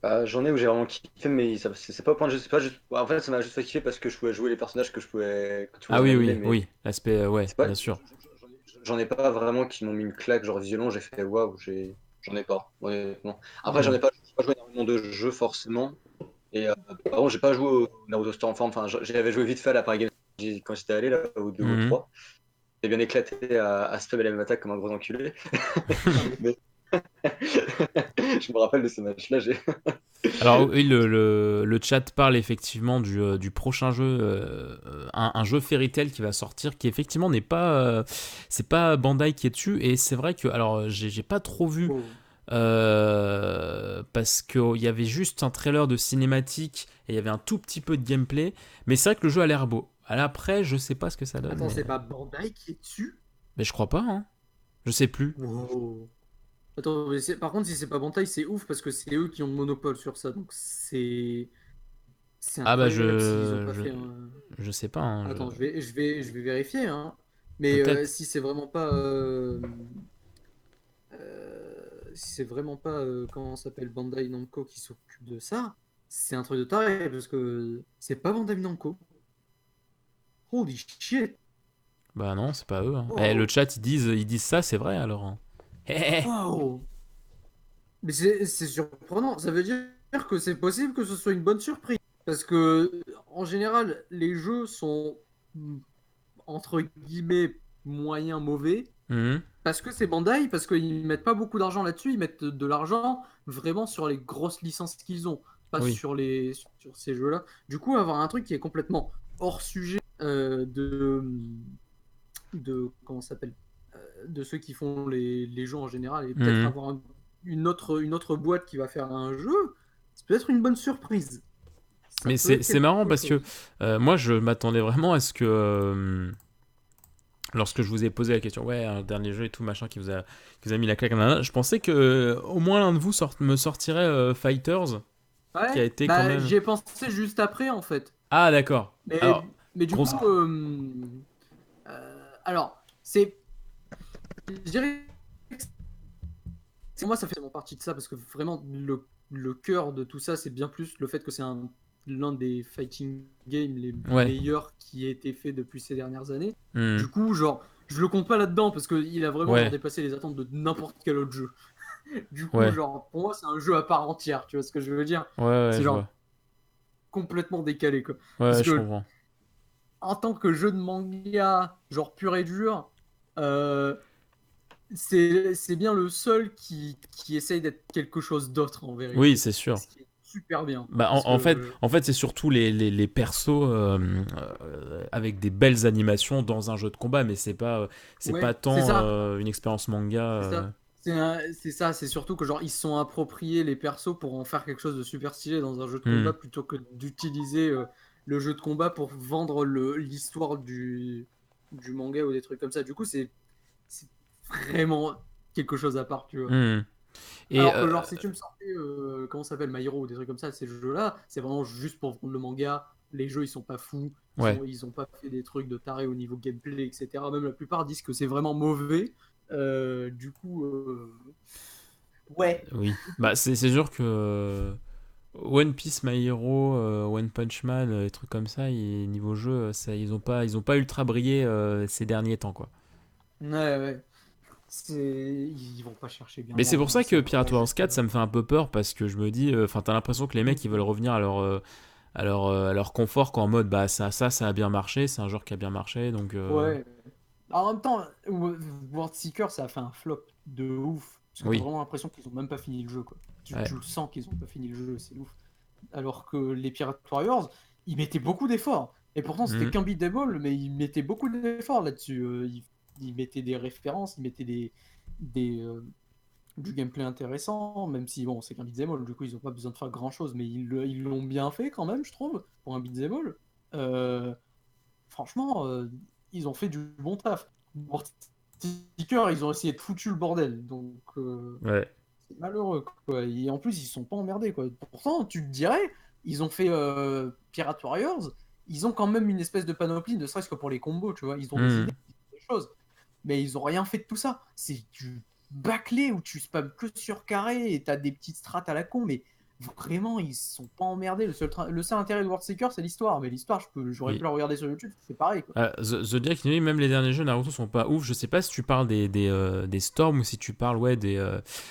Bah, j'en ai où j'ai vraiment kiffé, mais c'est pas au point de jeu. C'est pas juste... En fait, ça m'a juste fait kiffer parce que je pouvais jouer les personnages que tu pouvais oui, l'aspect, bien sûr. J'en ai pas vraiment qui m'ont mis une claque, genre violent, j'ai fait waouh, j'en ai pas, honnêtement. Après, j'ai pas joué énormément de jeux forcément. Et par contre, j'ai pas joué au Naruto Stormform, enfin, j'avais joué vite fait à la Paris Games quand j'étais allé là, au 2 ou 3. J'ai bien éclaté à Spam et la même attaque comme un gros enculé. Mais... je me rappelle de ces matchs-là. Alors oui, le chat parle effectivement du prochain jeu, un jeu Fairy Tail qui va sortir, qui effectivement n'est pas, c'est pas Bandai qui est dessus, et c'est vrai que, alors j'ai pas trop vu, parce qu'il y avait juste un trailer de cinématique et il y avait un tout petit peu de gameplay, mais c'est vrai que le jeu a l'air beau. Après, je sais pas ce que ça donne. Attends, c'est pas Bandai qui est dessus? Mais je crois pas, hein. Je sais plus. Wow. Attends, mais par contre, si c'est pas Bandai, c'est ouf parce que c'est eux qui ont le monopole sur ça. Donc c'est incroyable s'ils ont pas fait un... Je sais pas. Hein, Attends, je vais vérifier. Hein. Mais si c'est vraiment pas... si c'est vraiment pas... comment ça s'appelle, Bandai Namco qui s'occupe de ça, c'est un truc de taré parce que c'est pas Bandai Namco. Holy shit. Bah non, c'est pas eux. Hein. Wow. Le chat, ils disent ça, c'est vrai alors. Hein. Wow. Mais c'est surprenant. Ça veut dire que c'est possible que ce soit une bonne surprise. Parce que, en général, les jeux sont, entre guillemets, moyens mauvais. Parce que c'est Bandai, parce qu'ils mettent pas beaucoup d'argent là-dessus. Ils mettent de l'argent vraiment sur les grosses licences qu'ils ont. pas Oui. sur ces jeux-là. Du coup, avoir un truc qui est complètement hors sujet de comment ça s'appelle de ceux qui font les jeux en général et peut-être Mhm. avoir une autre boîte qui va faire un jeu, c'est peut-être une bonne surprise. Ça Mais peut être c'est quelque marrant parce que chose. moi, je m'attendais vraiment à ce que, lorsque je vous ai posé la question, ouais, un dernier jeu et tout, machin, qui vous a mis la claque, nanana, je pensais que au moins l'un de vous me sortirait Fighters, qui a Ouais, été quand bah même. j'y ai pensé juste après en fait. Ah, d'accord. Mais, Alors, mais du grosse. coup, alors, je dirais moi, ça fait vraiment partie de ça parce que vraiment, le cœur de tout ça, c'est bien plus le fait que c'est l'un des fighting games les Ouais. meilleurs qui ait été fait depuis ces dernières années. Hmm. Du coup, genre, je le compte pas là-dedans parce qu'il a vraiment genre Ouais. dépassé les attentes de n'importe quel autre jeu. Du coup, Ouais. genre, pour moi, c'est un jeu à part entière, tu vois ce que je veux dire? Ouais, ouais, C'est je vois. genre complètement décalé, quoi. Parce Ouais, je que comprends. en tant que jeu de manga, genre pur et dur, euh, c'est bien le seul qui essaye d'être quelque chose d'autre en Oui, vérité. c'est sûr. Ce qui est super bien. Bah, Parce que, en fait c'est surtout les persos avec des belles animations dans un jeu de combat, mais c'est pas ouais, c'est tant ça. une expérience manga. C'est ça. C'est ça, c'est surtout que genre ils se sont appropriés les persos pour en faire quelque chose de super stylé dans un jeu de Hmm. combat plutôt que d'utiliser le jeu de combat pour vendre l'histoire du manga ou des trucs comme ça. Du coup, c'est vraiment quelque chose à part, tu vois. Hmm. Et Alors que genre si tu me sortais comment ça s'appelle My Hero ou des trucs comme ça, ces jeux-là, c'est vraiment juste pour vendre le manga. Les jeux ils sont pas fous, ouais, ils ont pas fait des trucs de taré au niveau gameplay, etc. Même la plupart disent que c'est vraiment mauvais. Du coup, ouais. oui. Bah, c'est sûr que One Piece, My Hero, One Punch Man, des trucs comme ça, niveau jeu, ça, ils ont pas ultra brillé ces derniers temps, quoi. Ouais, ouais. Ils vont pas chercher bien Mais c'est loin, pour hein. ça C'est que Pirate vraiment Wars juste. 4, ça me fait un peu peur parce que je me dis, enfin, t'as l'impression que les mecs ils veulent revenir à leur confort, quoi, en mode bah ça a bien marché, c'est un genre qui a bien marché, donc Ouais. En même temps, World Seeker, ça a fait un flop de ouf. Parce que t'as oui, vraiment l'impression qu'ils ont même pas fini le jeu, quoi. ouais. Tu le sens qu'ils ont pas fini le jeu, c'est ouf. Alors que les Pirate Warriors, ils mettaient beaucoup d'efforts. Et pourtant, c'était Mhm. qu'un beat'em mais ils mettaient beaucoup d'efforts là-dessus. Ils mettaient des références, ils mettaient des, du gameplay intéressant, même si, bon, c'est qu'un beat'em all, du coup, ils ont pas besoin de faire grand-chose, mais ils l'ont bien fait quand même, je trouve, pour un beat'em all. Euh, franchement, ils ont fait du bon taf. Pour Seeker, ils ont essayé de foutu le bordel, donc Ouais. c'est malheureux, quoi. Et en plus, ils sont pas emmerdés, quoi. Pourtant, tu te dirais, ils ont fait Pirate Warriors, ils ont quand même une espèce de panoplie, ne serait-ce que pour les combos, tu vois. Ils ont des idées, Mhm. des choses, mais ils ont rien fait de tout ça. C'est du bâclé où tu spams que sur carré et t'as des petites strats à la con, mais vraiment, ils se sont pas emmerdés. Le seul intérêt de World Seeker, c'est l'histoire, mais l'histoire, j'aurais pu Oui. la regarder sur YouTube, c'est pareil, quoi. Zodiac, même les derniers jeux Naruto sont pas ouf. Je sais pas si tu parles des Storms ou si tu parles ouais des.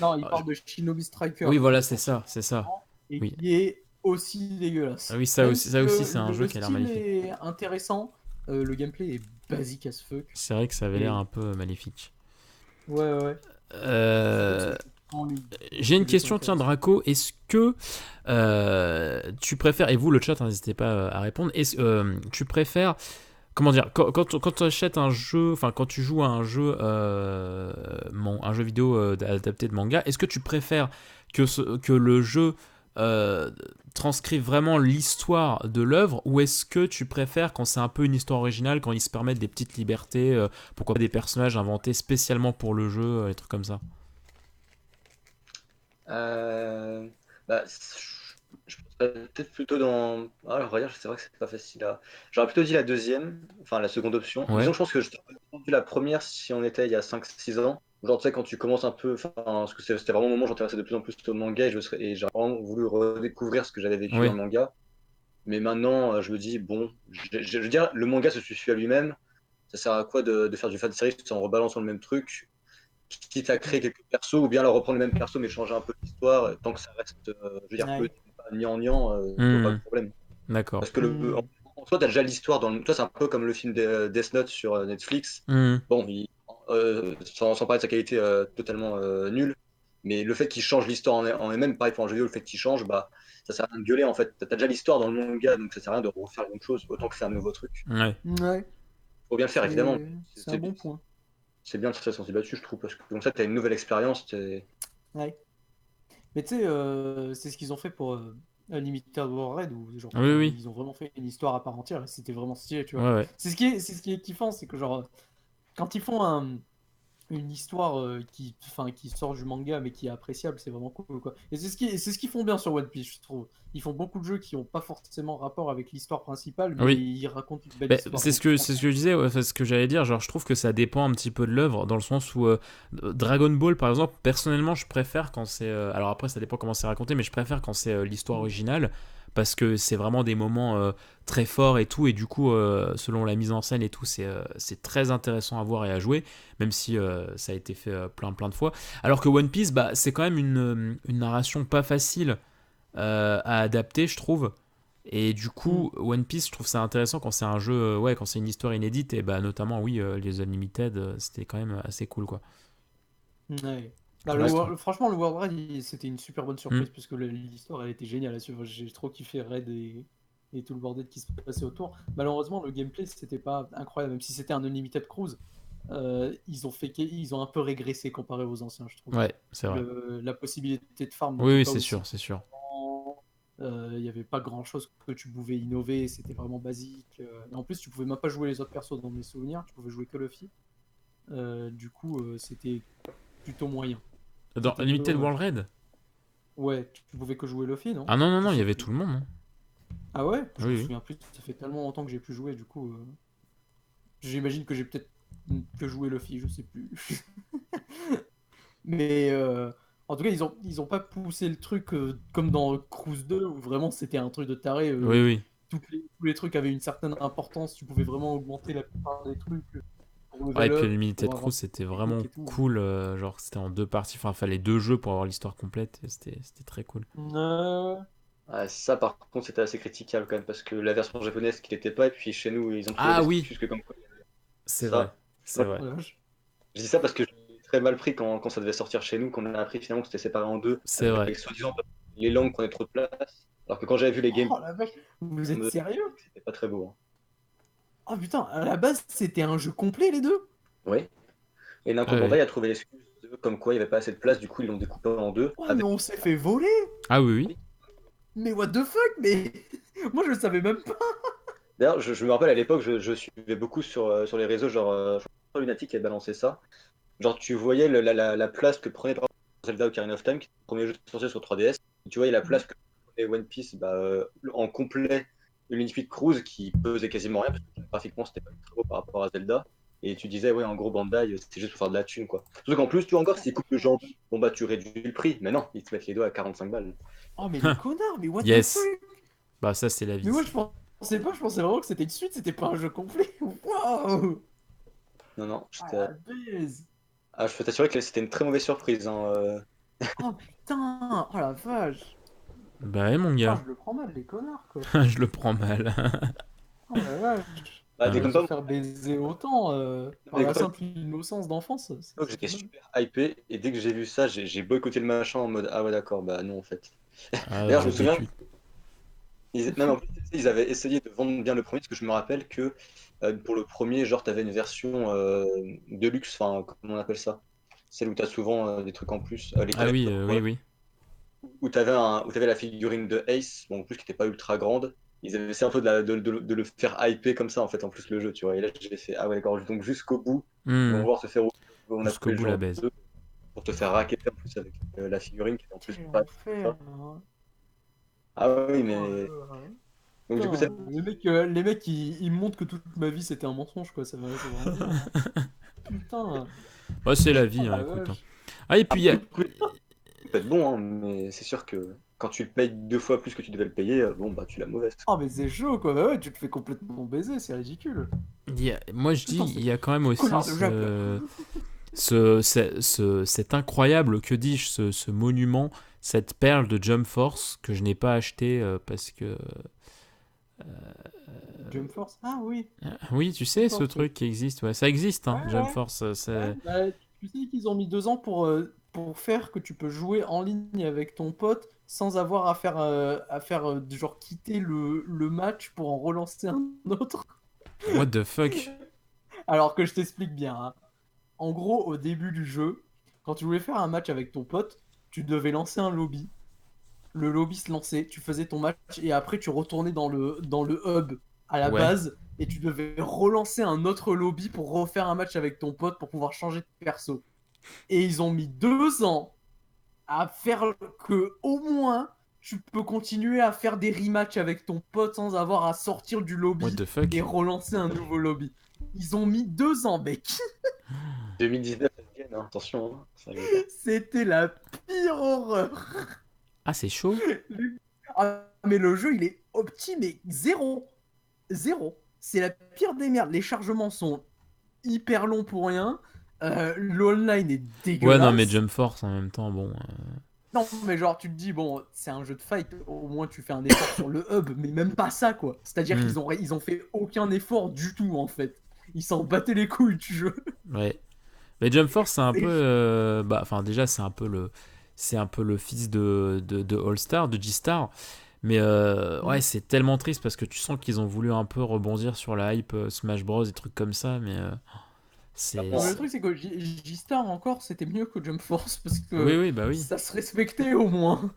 Non, il Ah, parle de Shinobi Striker, oui, qui voilà, est sorti c'est ça. récemment et Oui. qui est aussi Ah dégueulasse. oui, Même ça si aussi, c'est un jeu le qui a l'air style magnifique. est intéressant, le gameplay est basique as fuck. C'est vrai que ça avait l'air Et un peu maléfique. ouais, ouais, ouais. Euh, C'est vraiment lui J'ai une qui est question, tiens, intéressant. Draco. Est-ce que tu préfères, et vous le chat, hein, n'hésitez pas à répondre, tu préfères, comment dire, quand tu achètes un jeu, enfin quand tu joues à un jeu vidéo adapté de manga, est-ce que tu préfères que le jeu euh, transcrive vraiment l'histoire de l'œuvre, ou est-ce que tu préfères quand c'est un peu une histoire originale, quand ils se permettent des petites libertés, pourquoi pas des personnages inventés spécialement pour le jeu, des trucs comme ça? Euh, bah, je pense peut-être plutôt dans. Ah, alors, regarde, c'est vrai que c'est pas facile à. J'aurais plutôt dit la deuxième, enfin la seconde option. Disons Ouais. que je pense que je t'aurais dit la première si on était il y a 5 6 ans. Genre, tu sais, quand tu commences un peu. Enfin, parce que c'était vraiment le moment où j'intéressais de plus en plus au manga et j'ai vraiment voulu redécouvrir ce que j'avais vécu dans Oui. le manga. Mais maintenant, je me dis, bon, je veux dire, le manga se suffit à lui-même. Ça sert à quoi de faire du fan service en rebalançant le même truc? Quitte à créer quelques persos ou bien leur reprendre les mêmes persos mais changer un peu l'histoire, tant que ça reste, je veux dire, Ouais. petit, pas gnangnan, je vois pas Hmm, le problème. d'accord. Parce que Hmm. en soi, t'as déjà l'histoire dans le. Toi, c'est un peu comme le film Death Note sur Netflix. Hmm, Bon, sans parler de sa qualité totalement nulle, Mais le fait qu'ils changent l'histoire en elle-même, pareil pour un jeu vidéo, le fait qu'ils changent, bah, ça sert à rien de gueuler en fait. T'as déjà l'histoire dans le manga, donc ça sert à rien de refaire la même chose, autant que faire un nouveau truc. Ouais. Ouais, Faut bien le faire, évidemment. c'est un bon point. C'est bien de rester sensible là-dessus, je trouve, parce que comme ça, t'as une nouvelle expérience. Ouais. Mais tu sais, c'est ce qu'ils ont fait pour Unlimited World Red, où genre, Oui, oui. ils ont vraiment fait une histoire à part entière, et c'était vraiment stylé, tu Ouais, vois. ouais. C'est ce qui est kiffant, c'est que genre, quand ils font une histoire qui sort du manga mais qui est appréciable, c'est vraiment cool, quoi. Et c'est ce qu'ils font bien sur One Piece, je trouve. Ils font beaucoup de jeux qui n'ont pas forcément rapport avec l'histoire principale, mais Oui. ils racontent une belle Ben, histoire. c'est ce que je disais, ouais, c'est ce que j'allais dire. Genre, je trouve que ça dépend un petit peu de l'œuvre, dans le sens où Dragon Ball, par exemple, personnellement, je préfère quand c'est. Alors après, ça dépend comment c'est raconté, mais je préfère quand c'est l'histoire originale, parce que c'est vraiment des moments très forts et tout, et du coup, selon la mise en scène et tout, c'est très intéressant à voir et à jouer, même si ça a été fait plein de fois. Alors que One Piece, bah, c'est quand même une narration pas facile à adapter, je trouve. Et du coup, One Piece, je trouve ça intéressant quand c'est un jeu, ouais, quand c'est une histoire inédite, et bah notamment, oui, les Unlimited, c'était quand même assez cool, quoi. Ouais. Bah, Ouais. franchement, le World Raid, c'était une super bonne surprise Mm. parce que l'histoire, elle était géniale à suivre. J'ai trop kiffé Raid et tout le bordel qui se passait autour. Malheureusement, le gameplay, c'était pas incroyable, même si c'était un Unlimited Cruise. Ils ont un peu régressé comparé aux anciens, je trouve. Ouais, c'est vrai. La possibilité de farm Oui, n'était oui, pas c'est aussi sûr, c'est sûr. grand. Il n'y avait pas grand chose que tu pouvais innover, c'était vraiment basique. Et en plus, tu pouvais même pas jouer les autres persos dans mes souvenirs, tu pouvais jouer que Luffy. Du coup, c'était plutôt moyen. Dans C'était Unlimited dommage. World Raid? Ouais, tu pouvais que jouer Luffy, non? Ah non, non, Je non, il y sais avait plus. tout le monde, hein. Ah ouais? Je me Oui, oui. souviens plus, ça fait tellement longtemps que j'ai plus joué, du coup. J'imagine que j'ai peut-être que joué Luffy, je sais plus. Mais en tout cas, ils ont pas poussé le truc comme dans Cruise 2 où vraiment c'était un truc de taré. Oui, oui. Tous les trucs avaient une certaine importance, tu pouvais vraiment augmenter la plupart des trucs pour Ouais, et level puis up, Unlimited pour avoir Crew, c'était des techniques vraiment et tout. cool. Genre, c'était en 2 parties. Enfin, fallait 2 jeux pour avoir l'histoire complète. Et c'était très cool. Ouais, ça, par contre, c'était assez critiquable quand même, parce que la version japonaise qui l'était pas, et puis chez nous, ils ont trouvé Ah des oui, excuses que comme quoi. c'est vrai. Ça, C'est moi, vrai. Oh la vache. je dis ça parce que je l'ai très mal pris quand ça devait sortir chez nous, qu'on a appris finalement que c'était séparé en deux, C'est vrai. avec soi-disant les langues prenaient trop de place. Alors que quand j'avais vu les games, Oh la vache, vous êtes sérieux? c'était pas très beau. Oh putain, à la base c'était un jeu complet les deux? Hein. Oui. Et Ah Namco oui. Bandai a trouvé l'excuse comme quoi il n'y avait pas assez de place, du coup ils l'ont découpé en deux. Oh mais Avec... on s'est fait voler! Ah oui, oui. Mais what the fuck? Mais moi je le savais même pas! D'ailleurs, je me rappelle à l'époque, je suivais beaucoup sur les réseaux, genre je crois Lunatic qui avait balancé ça. Genre tu voyais la place que prenait par exemple Zelda Ocarina of Time, qui est le premier jeu sorti sur 3DS. Tu voyais la place que prenait One Piece bah, en complet de l'Infinite Cruise qui pesait quasiment rien, parce que graphiquement c'était pas très beau par rapport à Zelda. Et tu disais, ouais, en gros, Bandai, c'était juste pour faire de la thune, quoi. Surtout qu'en plus, tu vois encore, s'ils coupent le jambon, bon bah tu réduis le prix. Mais non, ils te mettent les doigts à 45 balles. Oh mais les connards, mais what the Yes. fuck? Bah, ça, c'est la Mais vie. moi je pensais vraiment que c'était une suite, c'était pas un jeu complet. Waouh! Non, non, Ah la baise! ah, je peux t'assurer que c'était une très mauvaise surprise. Hein. Oh putain! Oh la vache! Bah, ouais, mon Oh gars. je le prends mal les connards quoi! Je le prends mal. Oh la vache! Bah, Ah t'es ouais. comme Se pas, faire baiser autant par mais la comme simple innocence d'enfance, moi, c'est j'étais pas mal. super hypé. Et dès que j'ai vu ça, j'ai boycotté le machin en mode, ah ouais, d'accord, bah non, en fait. Ah, D'ailleurs, vous je me êtes souviens, déçus. même en plus, ils avaient essayé de vendre bien le premier, parce que je me rappelle que pour le premier, genre, t'avais une version de luxe, enfin, comment on appelle ça? Celle où t'as souvent des trucs en plus, les Ah oui, collectors, oui, voilà. oui. Où t'avais la figurine de Ace, bon, en plus qui était pas ultra grande. Ils avaient essayé un peu de le faire hyper comme ça en fait, en plus le jeu, tu vois. Et là j'ai fait, ah ouais d'accord, donc jusqu'au bout, ils vont Hmm. voir se faire on a Jusqu'au coupé le bout, la genre baise. 2 pour te faire racketter en plus avec la figurine qui était en plus Quel pas enfer! ça. Ah oui, Oh mais. là là. Donc du coup, Putain, les mecs ils me montrent que toute ma vie c'était un mensonge quoi, ça veut rien dire. Hein. Putain! Bah, c'est la Oh vie, hein, la écoute. Hein. vache! Ah, et puis, après, le coup, il peut être bon, hein, mais c'est sûr que quand tu le payes 2 fois plus que tu devais le payer, bon bah tu l'as mauvaise. Oh mais c'est chaud quoi, bah ouais, tu te fais complètement baiser, c'est ridicule. moi, je dis, Putain, il c'est y a quand même aussi connard de Jap. cet incroyable, que dis-je, ce monument, cette perle de Jump Force que je n'ai pas acheté parce que. Jump Force? Ah oui, Oui, tu Jump sais, ce Force, oui. truc qui existe. Ouais, ça existe, Ouais, hein, Jump ouais. Force. Ouais, bah, tu sais qu'ils ont mis 2 ans pour faire que tu peux jouer en ligne avec ton pote sans avoir à faire genre quitter le match pour en relancer un autre. What the fuck? Alors que je t'explique bien, hein. En gros, au début du jeu, quand tu voulais faire un match avec ton pote, tu devais lancer un lobby. Le lobby se lançait, tu faisais ton match et après tu retournais dans le hub à la Ouais. base et tu devais relancer un autre lobby pour refaire un match avec ton pote pour pouvoir changer de perso. Et ils ont mis 2 ans à faire que au moins tu peux continuer à faire des rematchs avec ton pote sans avoir à sortir du What lobby the fuck? et relancer un nouveau lobby. Ils ont mis 2 ans, mec. 2019, again, hein, attention, hein, ça rigole pas. C'était la pire horreur. Ah, c'est chaud. Ah, mais le jeu, il est opti, mais zéro. Zéro. C'est la pire des merdes. Les chargements sont hyper longs pour rien. L'online est dégueulasse. Ouais, non, mais Jump Force en même temps, bon. Non, mais genre, tu te dis, bon, c'est un jeu de fight. Au moins, tu fais un effort sur le hub, mais même pas ça, quoi. C'est-à-dire Mm. qu'ils ont fait aucun effort du tout, en fait. Ils s'en battaient les couilles du jeu. Ouais. Mais Jump Force, c'est un C'est- peu. Bah, enfin, déjà, c'est un peu le. C'est un peu le fils de All Star, de G-Star. Mais ouais, c'est tellement triste parce que tu sens qu'ils ont voulu un peu rebondir sur la hype Smash Bros. Et trucs comme ça. Mais c'est. Non, mais le truc, c'est que J-Star, encore, c'était mieux que Jump Force, parce Oui, que oui, bah oui. ça se respectait au moins.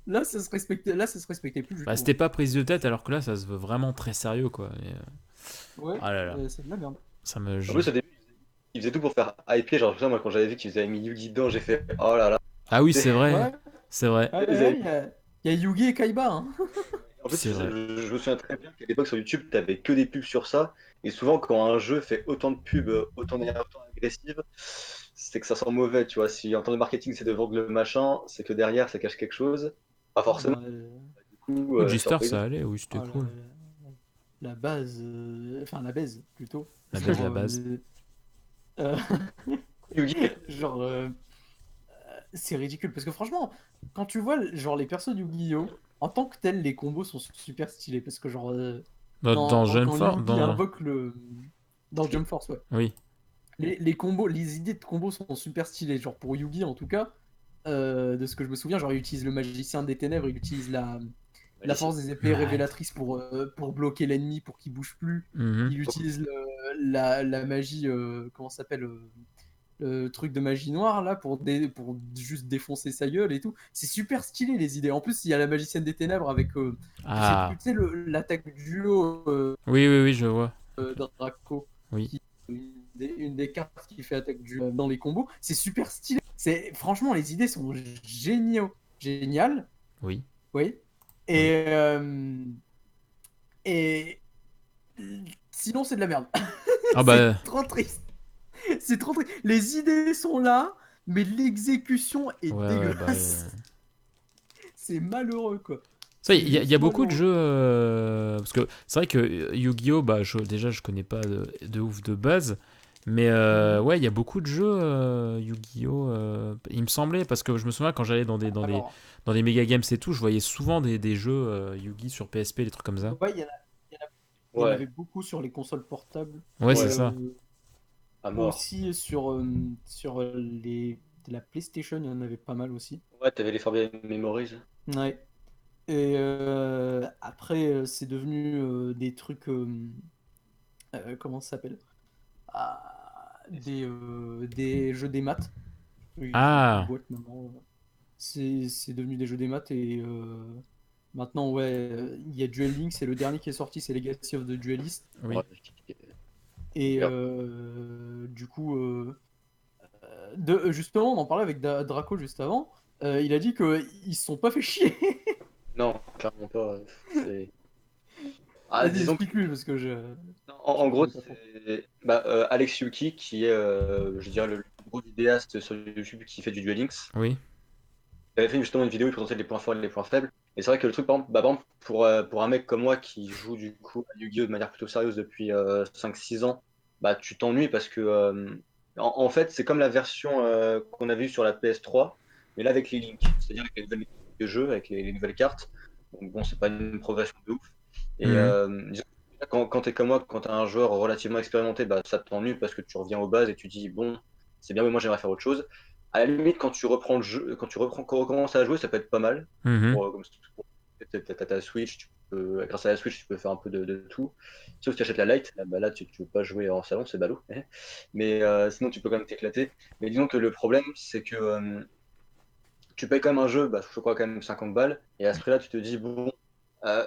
Là, ça se respectait plus du Bah, tout. c'était pas prise de tête alors que là, ça se veut vraiment très sérieux, quoi. Et, Ouais, ah là là. c'est de la merde. Ça me. En plus, au début, ils faisaient tout pour faire hyper. Genre, moi, quand j'avais vu qu'ils avaient mis Yugi dedans, j'ai fait oh là là. Ah oui, c'est vrai. Ouais, C'est vrai. ouais, Ils ouais, avaient- il y a Yugi et Kaiba, hein. En plus, C'est vrai. je me souviens très bien qu'à l'époque sur YouTube, t'avais que des pubs sur ça. Et souvent, quand un jeu fait autant de pubs, autant agressives, c'est que ça sent mauvais, tu vois. Si en termes de marketing, c'est de vendre le machin, c'est que derrière, ça cache quelque chose. Pas forcément, Bah, du coup, Oh, G-Star, surprise. ça allait, oui, c'était oh, cool. la base, enfin la baise plutôt. La base, Genre, la base. euh, Yugi, genre, c'est ridicule parce que franchement, quand tu vois genre les persos de Yu-Gi-Oh, en tant que tel, les combos sont super stylés parce que genre Dans Jump quand Force. Yugi invoque le dans Jump Force, ouais. Oui. Les combos, les idées de combos sont super stylées. Genre pour Yugi en tout cas, de ce que je me souviens, genre il utilise le magicien des ténèbres, il utilise la force des épées Ouais. révélatrices pour bloquer l'ennemi pour qu'il bouge plus. Mhm. Il utilise la magie, comment ça s'appelle, le truc de magie noire là pour juste défoncer sa gueule et tout. C'est super stylé les idées. En plus, il y a la magicienne des ténèbres avec, je sais plus, Ah. tu sais, l'attaque duo Oui, oui, oui, je vois. Draco, Oui. qui une des cartes qui fait attaque dans les combos. C'est super stylé. Franchement, les idées sont géniales. Oui. Oui. Oui. Et sinon, c'est de la merde. Ah C'est bah. trop triste. C'est trop triste. Les idées sont là, mais l'exécution est Ouais, ouais, bah. dégueulasse. C'est malheureux, quoi. Ça, C'est il y a juste beaucoup de malheureux. jeux. Parce que c'est vrai que Yu-Gi-Oh! Bah, déjà, je connais pas de ouf de base. Mais ouais, il y a beaucoup de jeux Yu-Gi-Oh! Il me semblait, parce que je me souviens quand j'allais Alors, dans des méga games et tout, je voyais souvent des jeux Yu-Gi sur PSP, des trucs comme ça. ouais, il y en Ouais, avait beaucoup sur les consoles portables. Ouais, Et c'est ouais, ça. à mort. aussi sur la PlayStation, il y en avait pas mal aussi. Ouais, t'avais les Forbidden Memories. Ouais. Et après, c'est devenu des trucs. Comment ça s'appelle? Des jeux des maths. Ils font plus de Ah! boîtes maintenant. C'est devenu des jeux des maths et maintenant, ouais, il y a Duel Links, c'est le dernier qui est sorti, c'est Legacy of the Duelist. Oui. Ouais, Et merde. du coup, justement, on en parlait avec Draco juste avant. Il a dit qu'ils se sont pas fait chier. Non, clairement pas. C'est... Ah, Vas-y, disons que explique-lui parce que en je gros, connais pas trop. c'est Alex Yuki qui est, je dirais, le plus gros vidéaste sur YouTube qui fait du Duel Links. Oui. Il avait fait justement une vidéo où il présentait les points forts et les points faibles. Et c'est vrai que le truc, par exemple, pour un mec comme moi qui joue du coup à Yu-Gi-Oh! De manière plutôt sérieuse depuis 5-6 ans, bah tu t'ennuies parce que en fait, c'est comme la version qu'on avait eue sur la PS3, mais là avec les links, c'est-à-dire avec les nouvelles mécaniques de jeu, avec les nouvelles cartes. Donc bon, c'est pas une progression de ouf. Et Mhm. disons quand t'es comme moi, quand t'es un joueur relativement expérimenté, bah ça t'ennuie parce que tu reviens aux bases et tu dis bon. c'est bien, mais moi j'aimerais faire autre chose. À la limite, quand tu reprends le jeu, quand tu recommences à jouer, ça peut être pas mal. Mhm. T'as ta Switch, grâce à la Switch, tu peux faire un peu de tout. Sauf si tu achètes la Lite, là tu peux pas jouer en salon, c'est ballot. Mais sinon, tu peux quand même t'éclater. Mais disons que le problème, c'est que tu payes quand même un jeu, bah, je crois quand même 50 balles, et à ce prix-là, tu te dis, bon, euh,